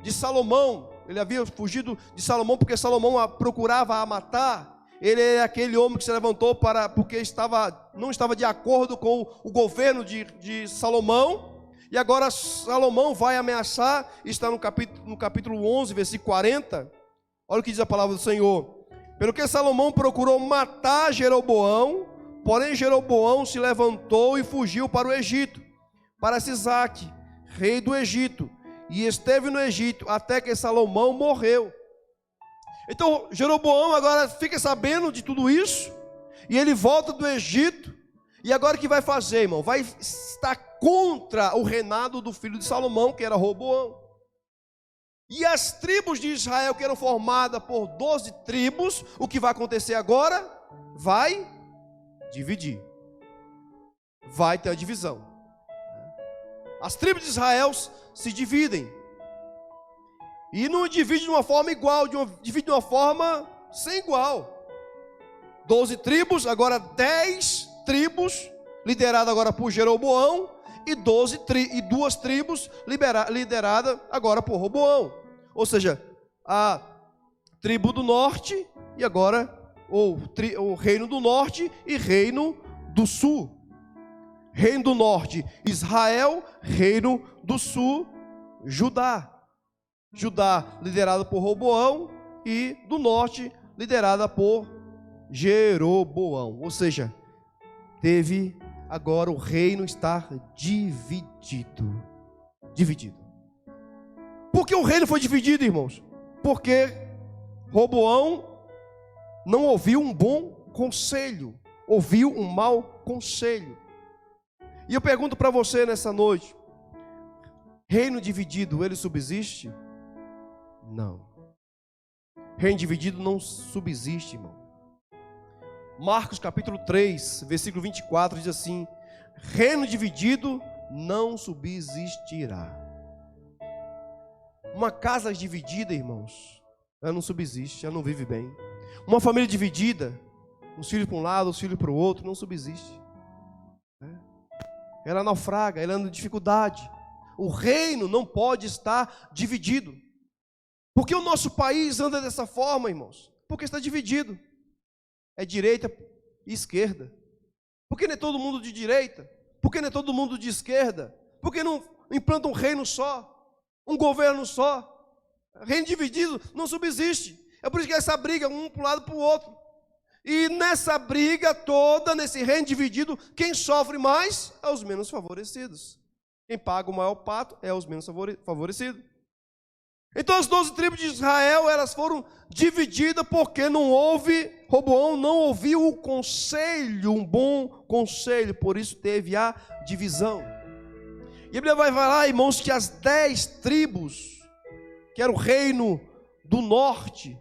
de Salomão. Ele havia fugido de Salomão porque Salomão procurava a matar. Ele é aquele homem que se levantou porque não estava de acordo com o governo de Salomão. E agora Salomão vai ameaçar, está no capítulo 11, versículo 40. Olha o que diz a palavra do Senhor. Pelo que Salomão procurou matar Jeroboão, porém Jeroboão se levantou e fugiu para o Egito, para Sisaque, rei do Egito, e esteve no Egito até que Salomão morreu. Então Jeroboão agora fica sabendo de tudo isso, e ele volta do Egito, e agora o que vai fazer, irmão? Vai estar contra o reinado do filho de Salomão, que era Roboão. E as tribos de Israel, que eram formadas por 12 tribos, o que vai acontecer agora? Vai dividir. Vai ter a divisão. As tribos de Israel se dividem. E não divide de uma forma igual, divide de uma forma sem igual. 12 tribos, agora 10 tribos, lideradas agora por Jeroboão, e 2 tribos lideradas agora por Roboão. Ou seja, a tribo do norte e agora o reino do norte e reino do sul. Reino do norte, Israel. Reino do sul, Judá. Judá liderada por Roboão e do norte liderada por Jeroboão. Ou seja, teve agora o reino estar dividido. Por que o reino foi dividido, irmãos? Porque Roboão não ouviu um bom conselho, ouviu um mau conselho. E eu pergunto para você nessa noite: reino dividido, ele subsiste? Não. Reino dividido não subsiste, irmão. Marcos capítulo 3, versículo 24 diz assim: reino dividido não subsistirá. Uma casa dividida, irmãos, ela não subsiste, ela não vive bem. Uma família dividida, os filhos para um lado, os filhos para o outro, não subsiste. Ela naufraga, ela anda em dificuldade. O reino não pode estar dividido. Por que o nosso país anda dessa forma, irmãos? Porque está dividido. É direita e esquerda. Por que não é todo mundo de direita? Por que não é todo mundo de esquerda? Por que não implanta um reino só? Um governo só? Reino dividido não subsiste. É por isso que essa briga, um para um lado para o outro. E nessa briga toda, nesse reino dividido, quem sofre mais é os menos favorecidos. Quem paga o maior pato é os menos favorecidos. Então as 12 tribos de Israel, elas foram divididas porque Roboão não ouviu o conselho, um bom conselho, por isso teve a divisão. E a Bíblia vai falar, irmãos, que as 10 tribos, que era o reino do norte,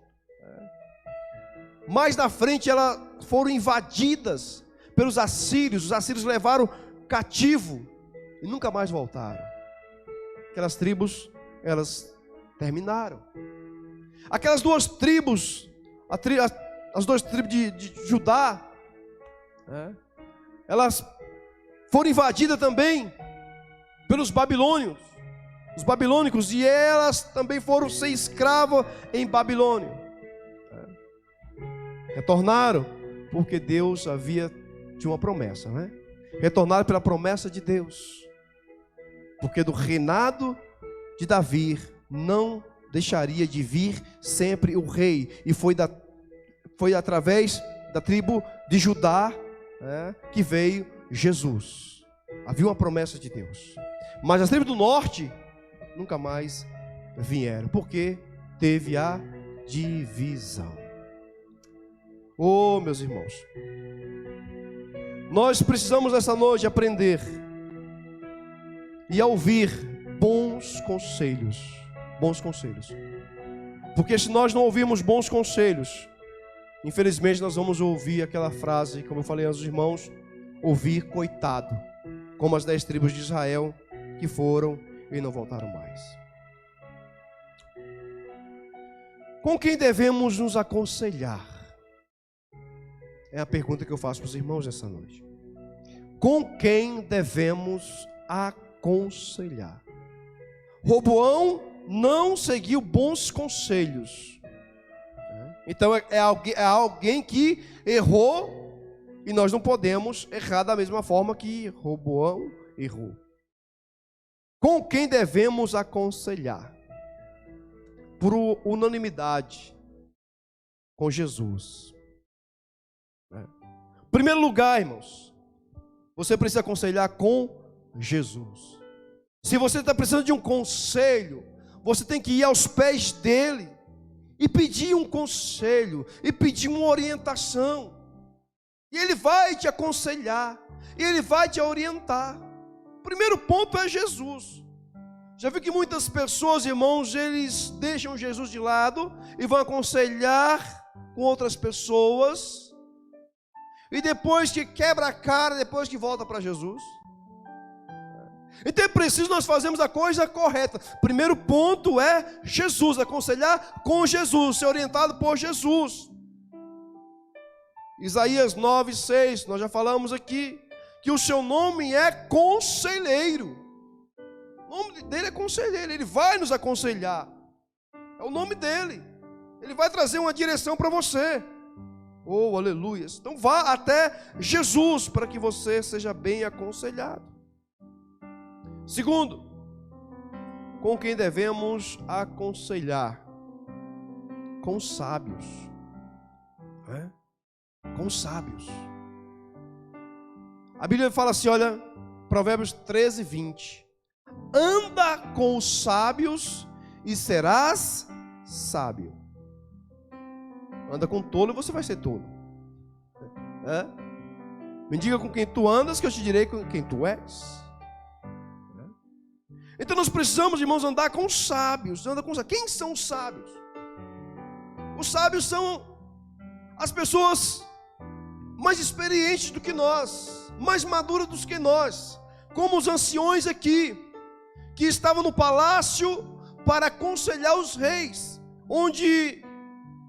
mais na frente elas foram invadidas pelos assírios. Os assírios levaram cativo e nunca mais voltaram. Aquelas tribos, elas terminaram. Aquelas 2 tribos, as 2 tribos de Judá, elas foram invadidas também pelos babilônios, os babilônicos, e elas também foram ser escravas em Babilônia. Retornaram porque Deus tinha uma promessa, né? Retornaram pela promessa de Deus, porque do reinado de Davi não deixaria de vir sempre o rei, e foi através da tribo de Judá, que veio Jesus. Havia uma promessa de Deus, mas as tribos do norte nunca mais vieram, porque teve a divisão. Oh, meus irmãos, nós precisamos essa noite aprender e ouvir bons conselhos, porque se nós não ouvirmos bons conselhos, infelizmente nós vamos ouvir aquela frase, como eu falei aos irmãos, ouvir coitado, como as 10 tribos de Israel que foram e não voltaram mais. Com quem devemos nos aconselhar? É a pergunta que eu faço para os irmãos essa noite. Com quem devemos aconselhar? Roboão não seguiu bons conselhos. Então é alguém que errou, e nós não podemos errar da mesma forma que Roboão errou. Com quem devemos aconselhar? Por unanimidade, com Jesus. Em primeiro lugar, irmãos, você precisa aconselhar com Jesus. Se você está precisando de um conselho, você tem que ir aos pés dele e pedir um conselho, e pedir uma orientação. E ele vai te aconselhar, e ele vai te orientar. O primeiro ponto é Jesus. Já viu que muitas pessoas, irmãos, eles deixam Jesus de lado e vão aconselhar com outras pessoas, e depois que quebra a cara, depois que volta para Jesus. Então é preciso nós fazermos a coisa correta. Primeiro ponto é Jesus, aconselhar com Jesus, ser orientado por Jesus. Isaías 9:6, nós já falamos aqui, que o seu nome é conselheiro. O nome dele é conselheiro, ele vai nos aconselhar. É o nome dele. Ele vai trazer uma direção para você. Oh, aleluia. Então vá até Jesus para que você seja bem aconselhado. Segundo, com quem devemos aconselhar? Com sábios. Com sábios. A Bíblia fala assim, olha, Provérbios 13:20. Anda com os sábios e serás sábio. Anda com tolo e você vai ser tolo. Me diga com quem tu andas, que eu te direi com quem tu és. Então nós precisamos, irmãos, andar com os sábios. Quem são os sábios? Os sábios são as pessoas mais experientes do que nós, mais maduras do que nós, como os anciões aqui, que estavam no palácio para aconselhar os reis, onde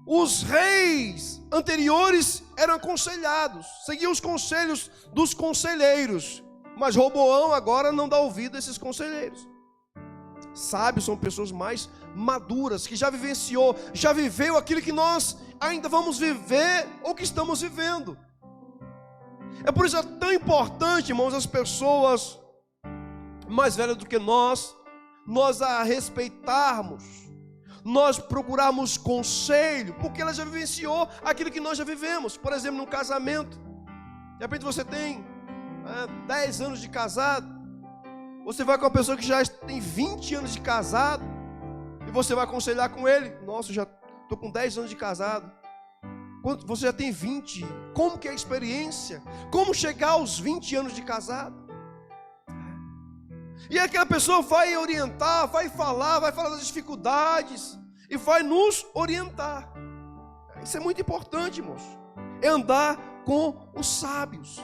os reis anteriores eram aconselhados, seguiam os conselhos dos conselheiros, mas Roboão agora não dá ouvido a esses conselheiros. Sábios são pessoas mais maduras, que já viveu aquilo que nós ainda vamos viver ou que estamos vivendo. É por isso que é tão importante, irmãos, as pessoas mais velhas do que nós a respeitarmos, nós procurarmos conselho, porque ela já vivenciou aquilo que nós já vivemos. Por exemplo, num casamento, de repente você tem 10 anos de casado, você vai com uma pessoa que já tem 20 anos de casado, e você vai aconselhar com ele. Nossa, eu já estou com 10 anos de casado. Você já tem 20. Como que é a experiência? Como chegar aos 20 anos de casado? E aquela pessoa vai orientar, vai falar das dificuldades e vai nos orientar. Isso é muito importante, irmãos. É andar com os sábios.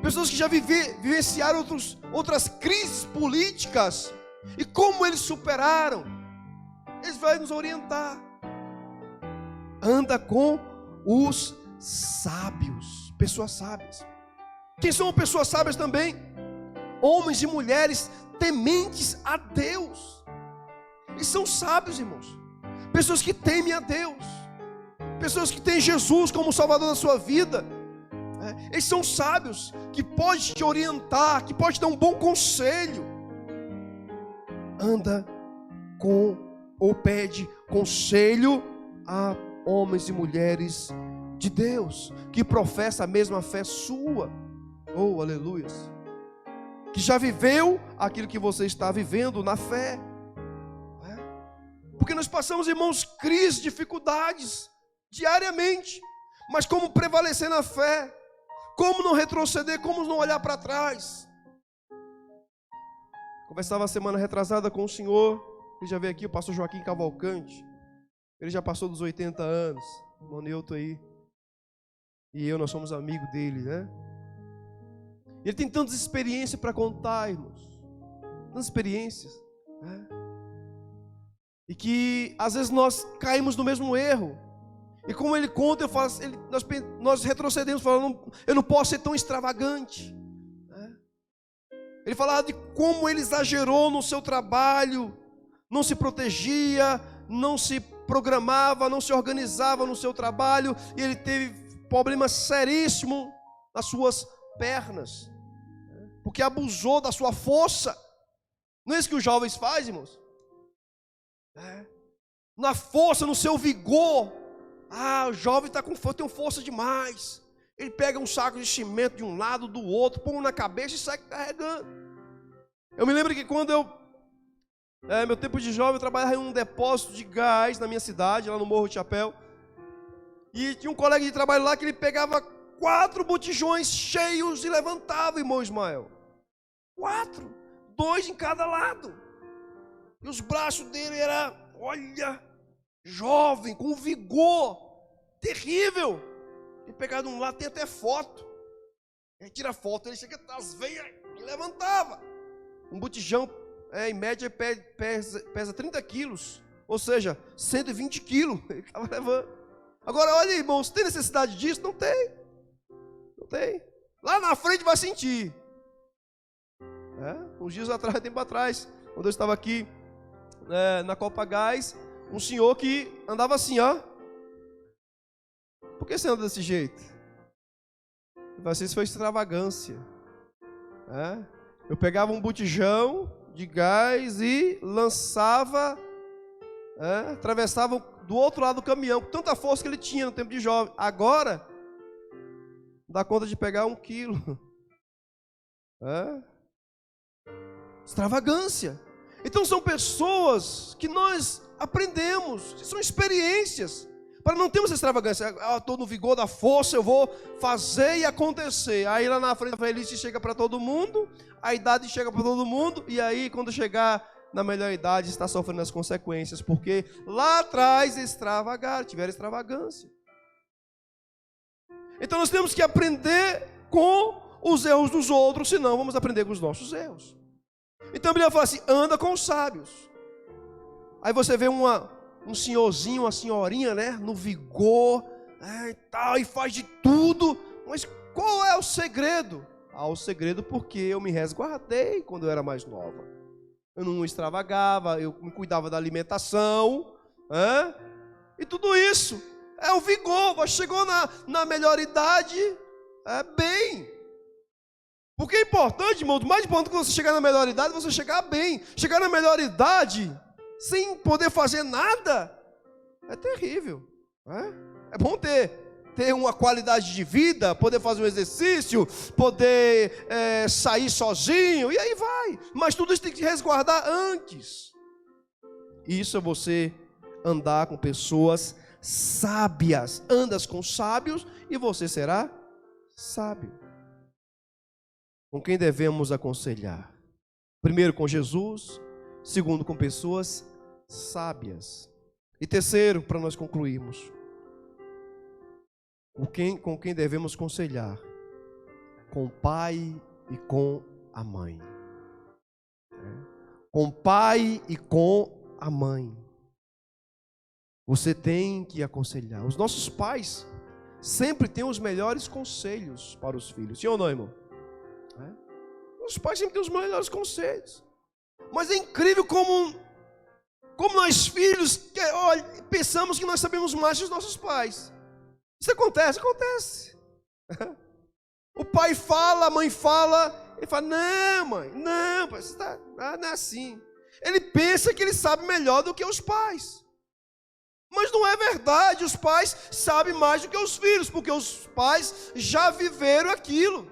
Pessoas que já vivenciaram outras crises políticas e como eles superaram. Eles vão nos orientar. Anda com os sábios, pessoas sábias. Quem são pessoas sábias também? Homens e mulheres tementes a Deus. E são sábios, irmãos. Pessoas que temem a Deus. Pessoas que têm Jesus como Salvador da sua vida. Eles são sábios, que pode te orientar, que pode te dar um bom conselho. Anda com ou pede conselho a homens e mulheres de Deus, que professa a mesma fé sua. Oh, aleluias. Que já viveu aquilo que você está vivendo na fé. Porque nós passamos, irmãos, crises, dificuldades diariamente. Mas como prevalecer na fé? Como não retroceder? Como não olhar para trás? Conversava a semana retrasada com o senhor. Ele já veio aqui, o pastor Joaquim Cavalcante. Ele já passou dos 80 anos. O irmão Newton aí. E eu, nós somos amigos dele, né? Ele tem tantas experiências para contar, irmãos. Tantas experiências, né? E que às vezes nós caímos no mesmo erro. E como ele conta, eu falo, nós retrocedemos, falando, eu não posso ser tão extravagante, né? Ele falava de como ele exagerou no seu trabalho, não se protegia, não se programava, não se organizava no seu trabalho, e ele teve problemas seríssimos nas suas pernas, porque abusou da sua força. Não é isso que os jovens fazem, irmãos? Na força, no seu vigor. O jovem está com força, tem força demais. Ele pega um saco de cimento de um lado, do outro, põe na cabeça e sai carregando. Eu me lembro que quando meu tempo de jovem, eu trabalhava em um depósito de gás na minha cidade, lá no Morro de Chapéu. E tinha um colega de trabalho lá que ele pegava 4 botijões cheios e levantava, irmão Ismael. 4, 2 em cada lado. E os braços dele eram, olha, jovem, com vigor terrível. Ele pegava de um lado, tem até foto. Ele tira foto, ele chega às veias e levantava. Um botijão, em média, pesa 30 quilos. Ou seja, 120 quilos. Ele estava levando. Agora, olha, irmãos, tem necessidade disso? Não tem. Não tem. Lá na frente vai sentir. Uns dias atrás, tempo atrás, quando eu estava aqui na Copa Gás, um senhor que andava assim, ó. Por que você anda desse jeito? Isso foi extravagância. Eu pegava um botijão de gás e lançava, atravessava do outro lado do caminhão, com tanta força que ele tinha no tempo de jovem. Agora, dá conta de pegar 1 quilo. Extravagância. Então são pessoas que nós aprendemos, são experiências, para não termos extravagância. Estou no vigor da força, eu vou fazer e acontecer. Aí lá na frente a velhice chega para todo mundo, a idade chega para todo mundo, e aí quando chegar na melhor idade está sofrendo as consequências, porque lá atrás tiveram extravagância. Então nós temos que aprender com os erros dos outros, senão vamos aprender com os nossos erros. Então a Bíblia fala assim, anda com os sábios. Aí você vê um senhorzinho, uma senhorinha, né, no vigor, e tal, e faz de tudo. Mas qual é o segredo? O segredo porque eu me resguardei quando eu era mais nova. Eu não extravagava, eu me cuidava da alimentação, e tudo isso é o vigor. Você chegou na melhor idade, bem. Porque é importante, irmão, o mais importante quando você chegar na melhor idade, você chegar bem. Chegar na melhor idade, sem poder fazer nada, é terrível. É bom ter uma qualidade de vida, poder fazer um exercício, poder sair sozinho, e aí vai. Mas tudo isso tem que resguardar antes. Isso é você andar com pessoas sábias. Andas com sábios e você será sábio. Com quem devemos aconselhar? Primeiro, com Jesus. Segundo, com pessoas sábias. E terceiro, para nós concluirmos, com quem devemos aconselhar? Com o pai e com a mãe. Com o pai e com a mãe. Você tem que aconselhar. Os nossos pais sempre têm os melhores conselhos para os filhos. Sim ou não, irmão? Os pais sempre têm os melhores conselhos. Mas é incrível como nós filhos pensamos que nós sabemos mais dos nossos pais. Isso acontece. O pai fala, a mãe fala, ele fala, não mãe, não é assim. Ele pensa que ele sabe melhor do que os pais. Mas não é verdade, os pais sabem mais do que os filhos, porque os pais já viveram aquilo.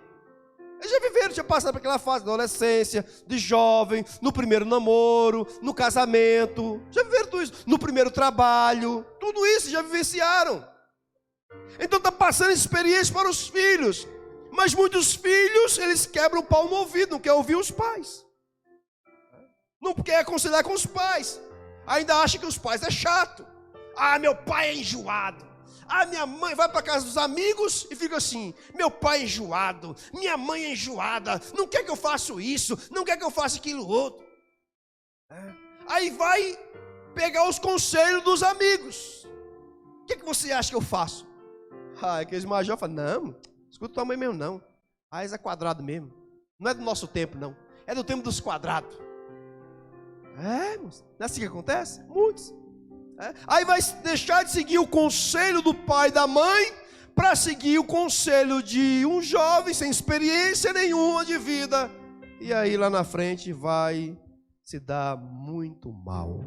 Eles já viveram, já passaram por aquela fase da adolescência, de jovem, no primeiro namoro, no casamento, já viveram tudo isso, no primeiro trabalho, tudo isso já vivenciaram. Então está passando experiência para os filhos, mas muitos filhos, eles quebram o pau no ouvido, não quer ouvir os pais, não quer aconselhar com os pais, ainda acha que os pais é chato. Ah, meu pai é enjoado. Ah, minha mãe vai para casa dos amigos e fica assim, meu pai é enjoado, minha mãe é enjoada, não quer que eu faça isso, não quer que eu faça aquilo outro. Aí vai pegar os conselhos dos amigos. O que você acha que eu faço? Aqueles majores falam, não, escuta tua mãe mesmo não. Isso é quadrado mesmo. Não é do nosso tempo não, é do tempo dos quadrados. Não é assim que acontece? Muitos. Aí vai deixar de seguir o conselho do pai e da mãe para seguir o conselho de um jovem sem experiência nenhuma de vida. E aí lá na frente vai se dar muito mal.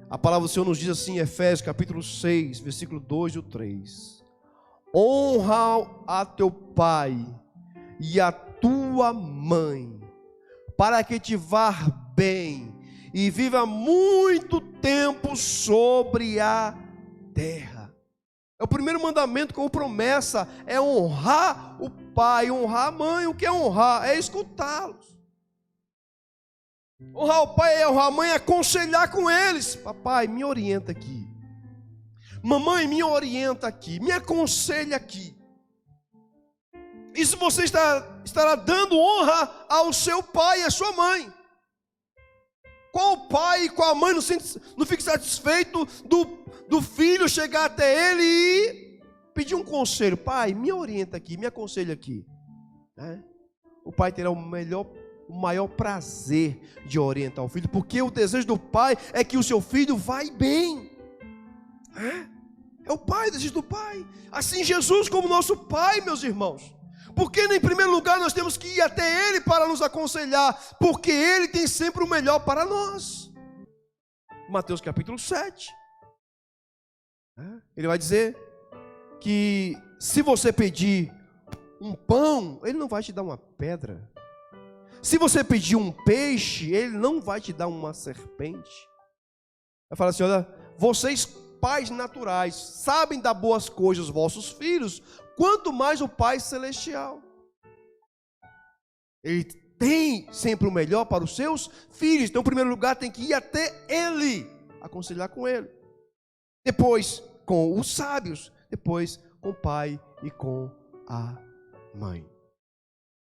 A palavra do Senhor nos diz assim em Efésios capítulo 6, versículo 2 e 3. Honra a teu pai e a tua mãe, para que te vá bem e viva muito tempo sobre a terra. É o primeiro mandamento com promessa, é honrar o pai, honrar a mãe. O que é honrar? É escutá-los. Honrar o pai é honrar a mãe, é aconselhar com eles. Papai, me orienta aqui. Mamãe, me orienta aqui, me aconselha aqui. Isso você estará dando honra ao seu pai e à sua mãe. Qual pai e qual mãe não fica satisfeito do filho chegar até ele e pedir um conselho? Pai, me orienta aqui, me aconselha aqui. O pai terá o maior prazer de orientar o filho, porque o desejo do pai é que o seu filho vá bem. É o pai, o desejo do pai. Assim Jesus como nosso pai, meus irmãos. Porque em primeiro lugar nós temos que ir até Ele para nos aconselhar, porque Ele tem sempre o melhor para nós. Mateus capítulo 7. Ele vai dizer que se você pedir um pão, Ele não vai te dar uma pedra. Se você pedir um peixe, Ele não vai te dar uma serpente. Vai falar assim, olha, vocês pais naturais sabem dar boas coisas aos vossos filhos, quanto mais o Pai Celestial. Ele tem sempre o melhor para os seus filhos. Então, em primeiro lugar, tem que ir até Ele, aconselhar com Ele. Depois, com os sábios. Depois, com o pai e com a mãe.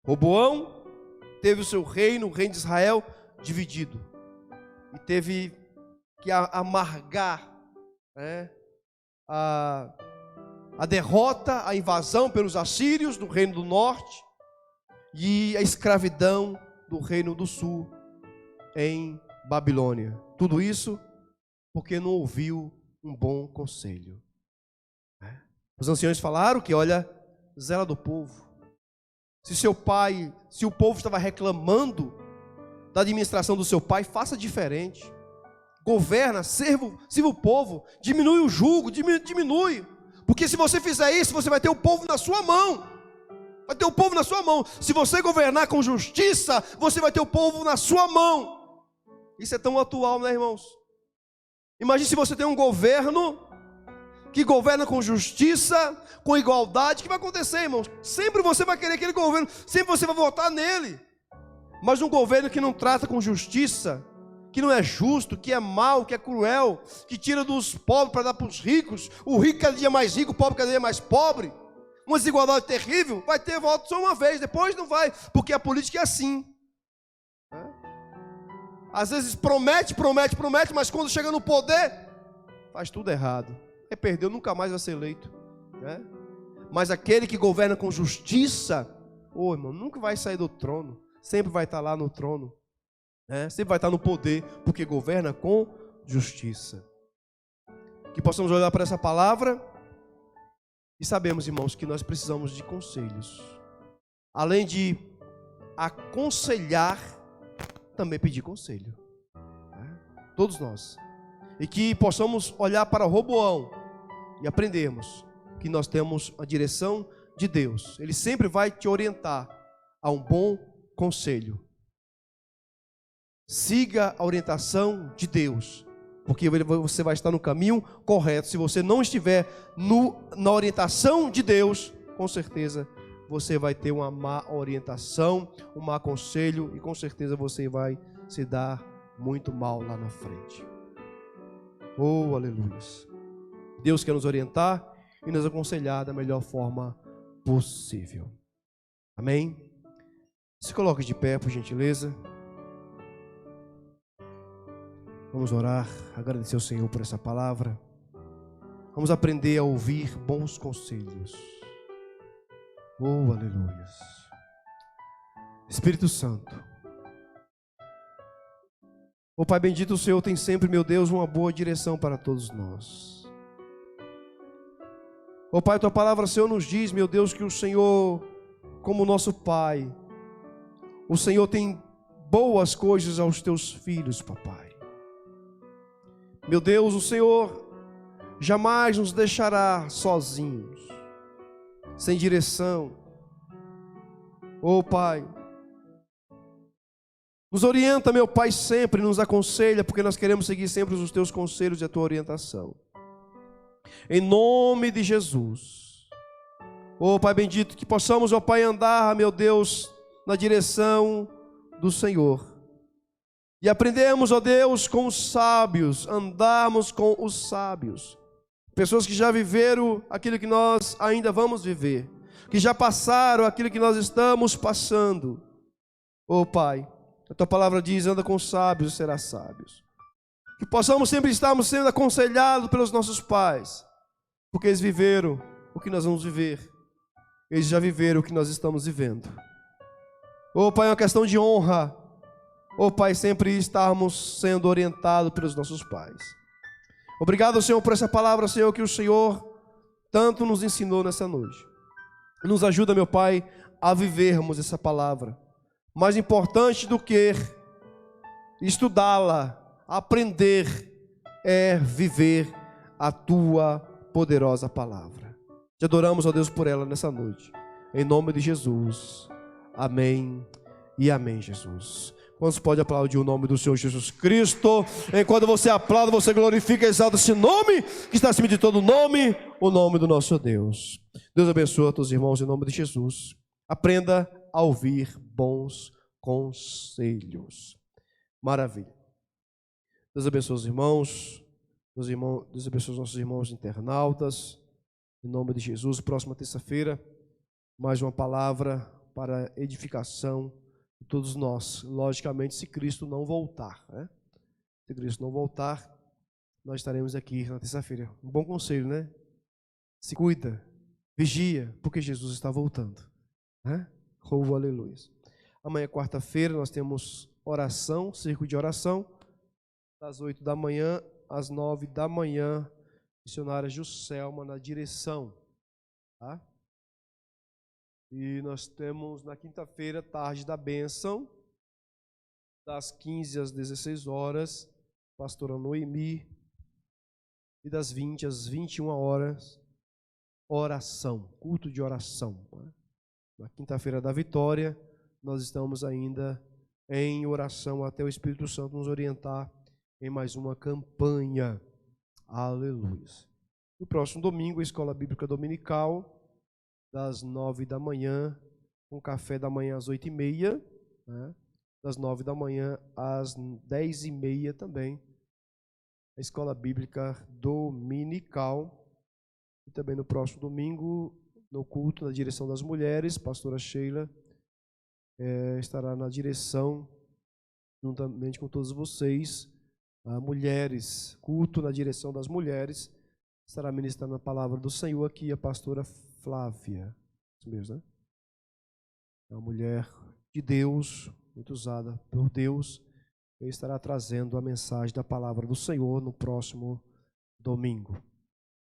Roboão teve o seu reino, o reino de Israel, dividido. E teve que amargar a derrota, a invasão pelos assírios do reino do norte e a escravidão do reino do sul em Babilônia. Tudo isso porque não ouviu um bom conselho. Os anciãos falaram que, olha, zela do povo. Se o povo estava reclamando da administração do seu pai, faça diferente. Governa, sirva o povo, diminui o jugo, diminui. Porque se você fizer isso, você vai ter o povo na sua mão. Vai ter o povo na sua mão. Se você governar com justiça, você vai ter o povo na sua mão. Isso é tão atual, né, irmãos? Imagine se você tem um governo que governa com justiça, com igualdade. O que vai acontecer, irmãos? Sempre você vai querer aquele governo, sempre você vai votar nele. Mas um governo que não trata com justiça, que não é justo, que é mau, que é cruel, que tira dos pobres para dar para os ricos, o rico cada dia mais rico, o pobre cada dia mais pobre, uma desigualdade terrível, vai ter voto só uma vez, depois não vai, porque a política é assim. Às vezes promete, mas quando chega no poder, faz tudo errado. Aí perdeu, nunca mais vai ser eleito, né? Mas aquele que governa com justiça, irmão, nunca vai sair do trono, sempre vai estar lá no trono, né? Sempre vai estar no poder, porque governa com justiça. Que possamos olhar para essa palavra e sabemos, irmãos, que nós precisamos de conselhos. Além de aconselhar, também pedir conselho, né? Todos nós. E que possamos olhar para Roboão e aprendermos que nós temos a direção de Deus. Ele sempre vai te orientar a um bom conselho. Siga a orientação de Deus, porque você vai estar no caminho correto. Se você não estiver na orientação de Deus, com certeza você vai ter uma má orientação, um má conselho, e com certeza você vai se dar muito mal lá na frente. Oh, aleluia. Deus quer nos orientar e nos aconselhar da melhor forma possível. Amém? Se coloque de pé, por gentileza. Vamos orar, agradecer ao Senhor por essa palavra. Vamos aprender a ouvir bons conselhos. Oh, aleluia. Espírito Santo. Oh, Pai bendito, o Senhor tem sempre, meu Deus, uma boa direção para todos nós. Oh, Pai, tua palavra, Senhor, nos diz, meu Deus, que o Senhor, como nosso Pai, o Senhor tem boas coisas aos teus filhos, papai. Meu Deus, o Senhor jamais nos deixará sozinhos, sem direção. Oh, Pai, nos orienta, meu Pai, sempre, nos aconselha, porque nós queremos seguir sempre os teus conselhos e a tua orientação. Em nome de Jesus. Oh, Pai bendito, que possamos, ó Pai, andar, meu Deus, na direção do Senhor. E aprendemos, ó Deus, com os sábios, andarmos com os sábios. Pessoas que já viveram aquilo que nós ainda vamos viver, que já passaram aquilo que nós estamos passando. Oh, Pai, a tua palavra diz, anda com os sábios e serás sábios. Que possamos sempre estarmos sendo aconselhados pelos nossos pais, porque eles viveram o que nós vamos viver. Eles já viveram o que nós estamos vivendo. Oh, Pai, é uma questão de honra. Oh, Pai, sempre estarmos sendo orientados pelos nossos pais. Obrigado, Senhor, por essa palavra, Senhor, que o Senhor tanto nos ensinou nessa noite. Nos ajuda, meu Pai, a vivermos essa palavra. Mais importante do que estudá-la, aprender, é viver a tua poderosa palavra. Te adoramos, ó Deus, por ela nessa noite. Em nome de Jesus. Amém e amém, Jesus. Quantos pode aplaudir o nome do Senhor Jesus Cristo? Enquanto você aplaude, você glorifica e exalta esse nome que está acima de todo nome, o nome do nosso Deus. Deus abençoe a todos os irmãos em nome de Jesus. Aprenda a ouvir bons conselhos. Maravilha. Deus abençoe os irmãos. Deus abençoe os nossos irmãos internautas. Em nome de Jesus, próxima terça-feira, mais uma palavra para edificação de todos nós. Logicamente, se Cristo não voltar, né? Se Cristo não voltar, nós estaremos aqui na terça-feira. Um bom conselho, né? Se cuida, vigia, porque Jesus está voltando, né? Oh, aleluia. Amanhã, quarta-feira, nós temos oração, círculo de oração, das 8 da manhã às 9 da manhã, missionária Juscelma na direção, tá? E nós temos na quinta-feira, tarde da bênção, das 15 às 16 horas, pastora Noemi, e das 20 às 21 horas, oração, culto de oração. Na quinta-feira da vitória, nós estamos ainda em oração até o Espírito Santo nos orientar em mais uma campanha. Aleluia. No próximo domingo, a Escola Bíblica Dominical, das 9 da manhã, com café da manhã às 8h30, né? Das 9 da manhã às 10h30 também, a Escola Bíblica Dominical. E também no próximo domingo, no culto na direção das mulheres, pastora Sheila estará na direção, juntamente com todos vocês, mulheres, culto na direção das mulheres, estará ministrando a palavra do Senhor aqui a pastora Flávia, isso mesmo, né? É uma mulher de Deus, muito usada por Deus, e estará trazendo a mensagem da palavra do Senhor no próximo domingo.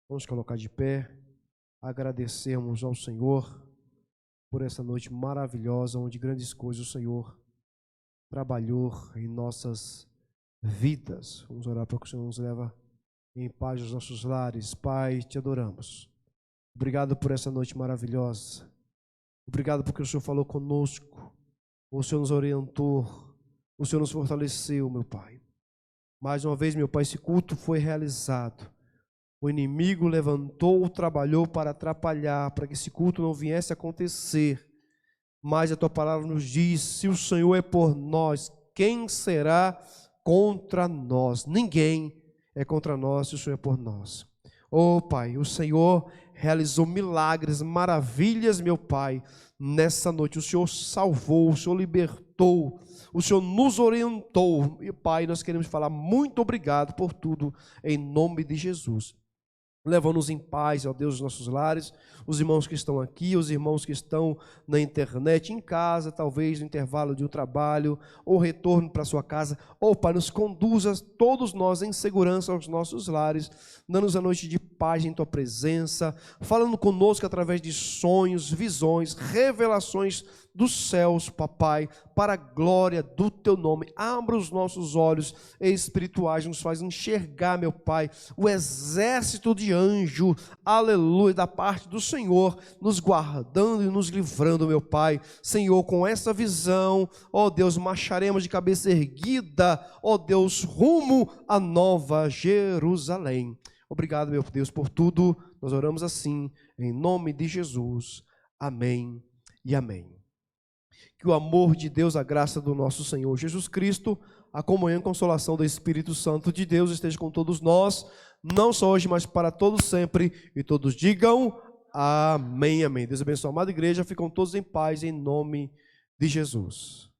Vamos colocar de pé, agradecermos ao Senhor por essa noite maravilhosa, onde grandes coisas o Senhor trabalhou em nossas vidas. Vamos orar para que o Senhor nos leve em paz aos nossos lares. Pai, te adoramos. Obrigado por essa noite maravilhosa. Obrigado porque o Senhor falou conosco, o Senhor nos orientou, o Senhor nos fortaleceu, meu Pai. Mais uma vez, meu Pai, esse culto foi realizado. O inimigo levantou, trabalhou para atrapalhar, para que esse culto não viesse a acontecer. Mas a tua palavra nos diz: se o Senhor é por nós, quem será contra nós? Ninguém é contra nós se o Senhor é por nós. Oh, Pai, o Senhor realizou milagres, maravilhas, meu Pai, nessa noite. O Senhor salvou, o Senhor libertou, o Senhor nos orientou. E, Pai, nós queremos falar muito obrigado por tudo, em nome de Jesus. Leva-nos em paz, ó Deus, os nossos lares, os irmãos que estão aqui, os irmãos que estão na internet, em casa, talvez no intervalo de um trabalho, ou retorno para sua casa. Ó Pai, nos conduza todos nós em segurança aos nossos lares, dando-nos a noite de paz em Tua presença, falando conosco através de sonhos, visões, revelações dos céus, papai, para a glória do Teu nome. Abra os nossos olhos espirituais, nos faz enxergar, meu Pai, o exército de anjo, aleluia, da parte do Senhor, nos guardando e nos livrando, meu Pai. Senhor, com essa visão, ó Deus, marcharemos de cabeça erguida, ó Deus, rumo à Nova Jerusalém. Obrigado, meu Deus, por tudo. Nós oramos assim, em nome de Jesus. Amém e amém. Que o amor de Deus, a graça do nosso Senhor Jesus Cristo, a comunhão e consolação do Espírito Santo de Deus esteja com todos nós, não só hoje, mas para todos sempre. E todos digam amém, amém. Deus abençoe a amada igreja, ficam todos em paz, em nome de Jesus.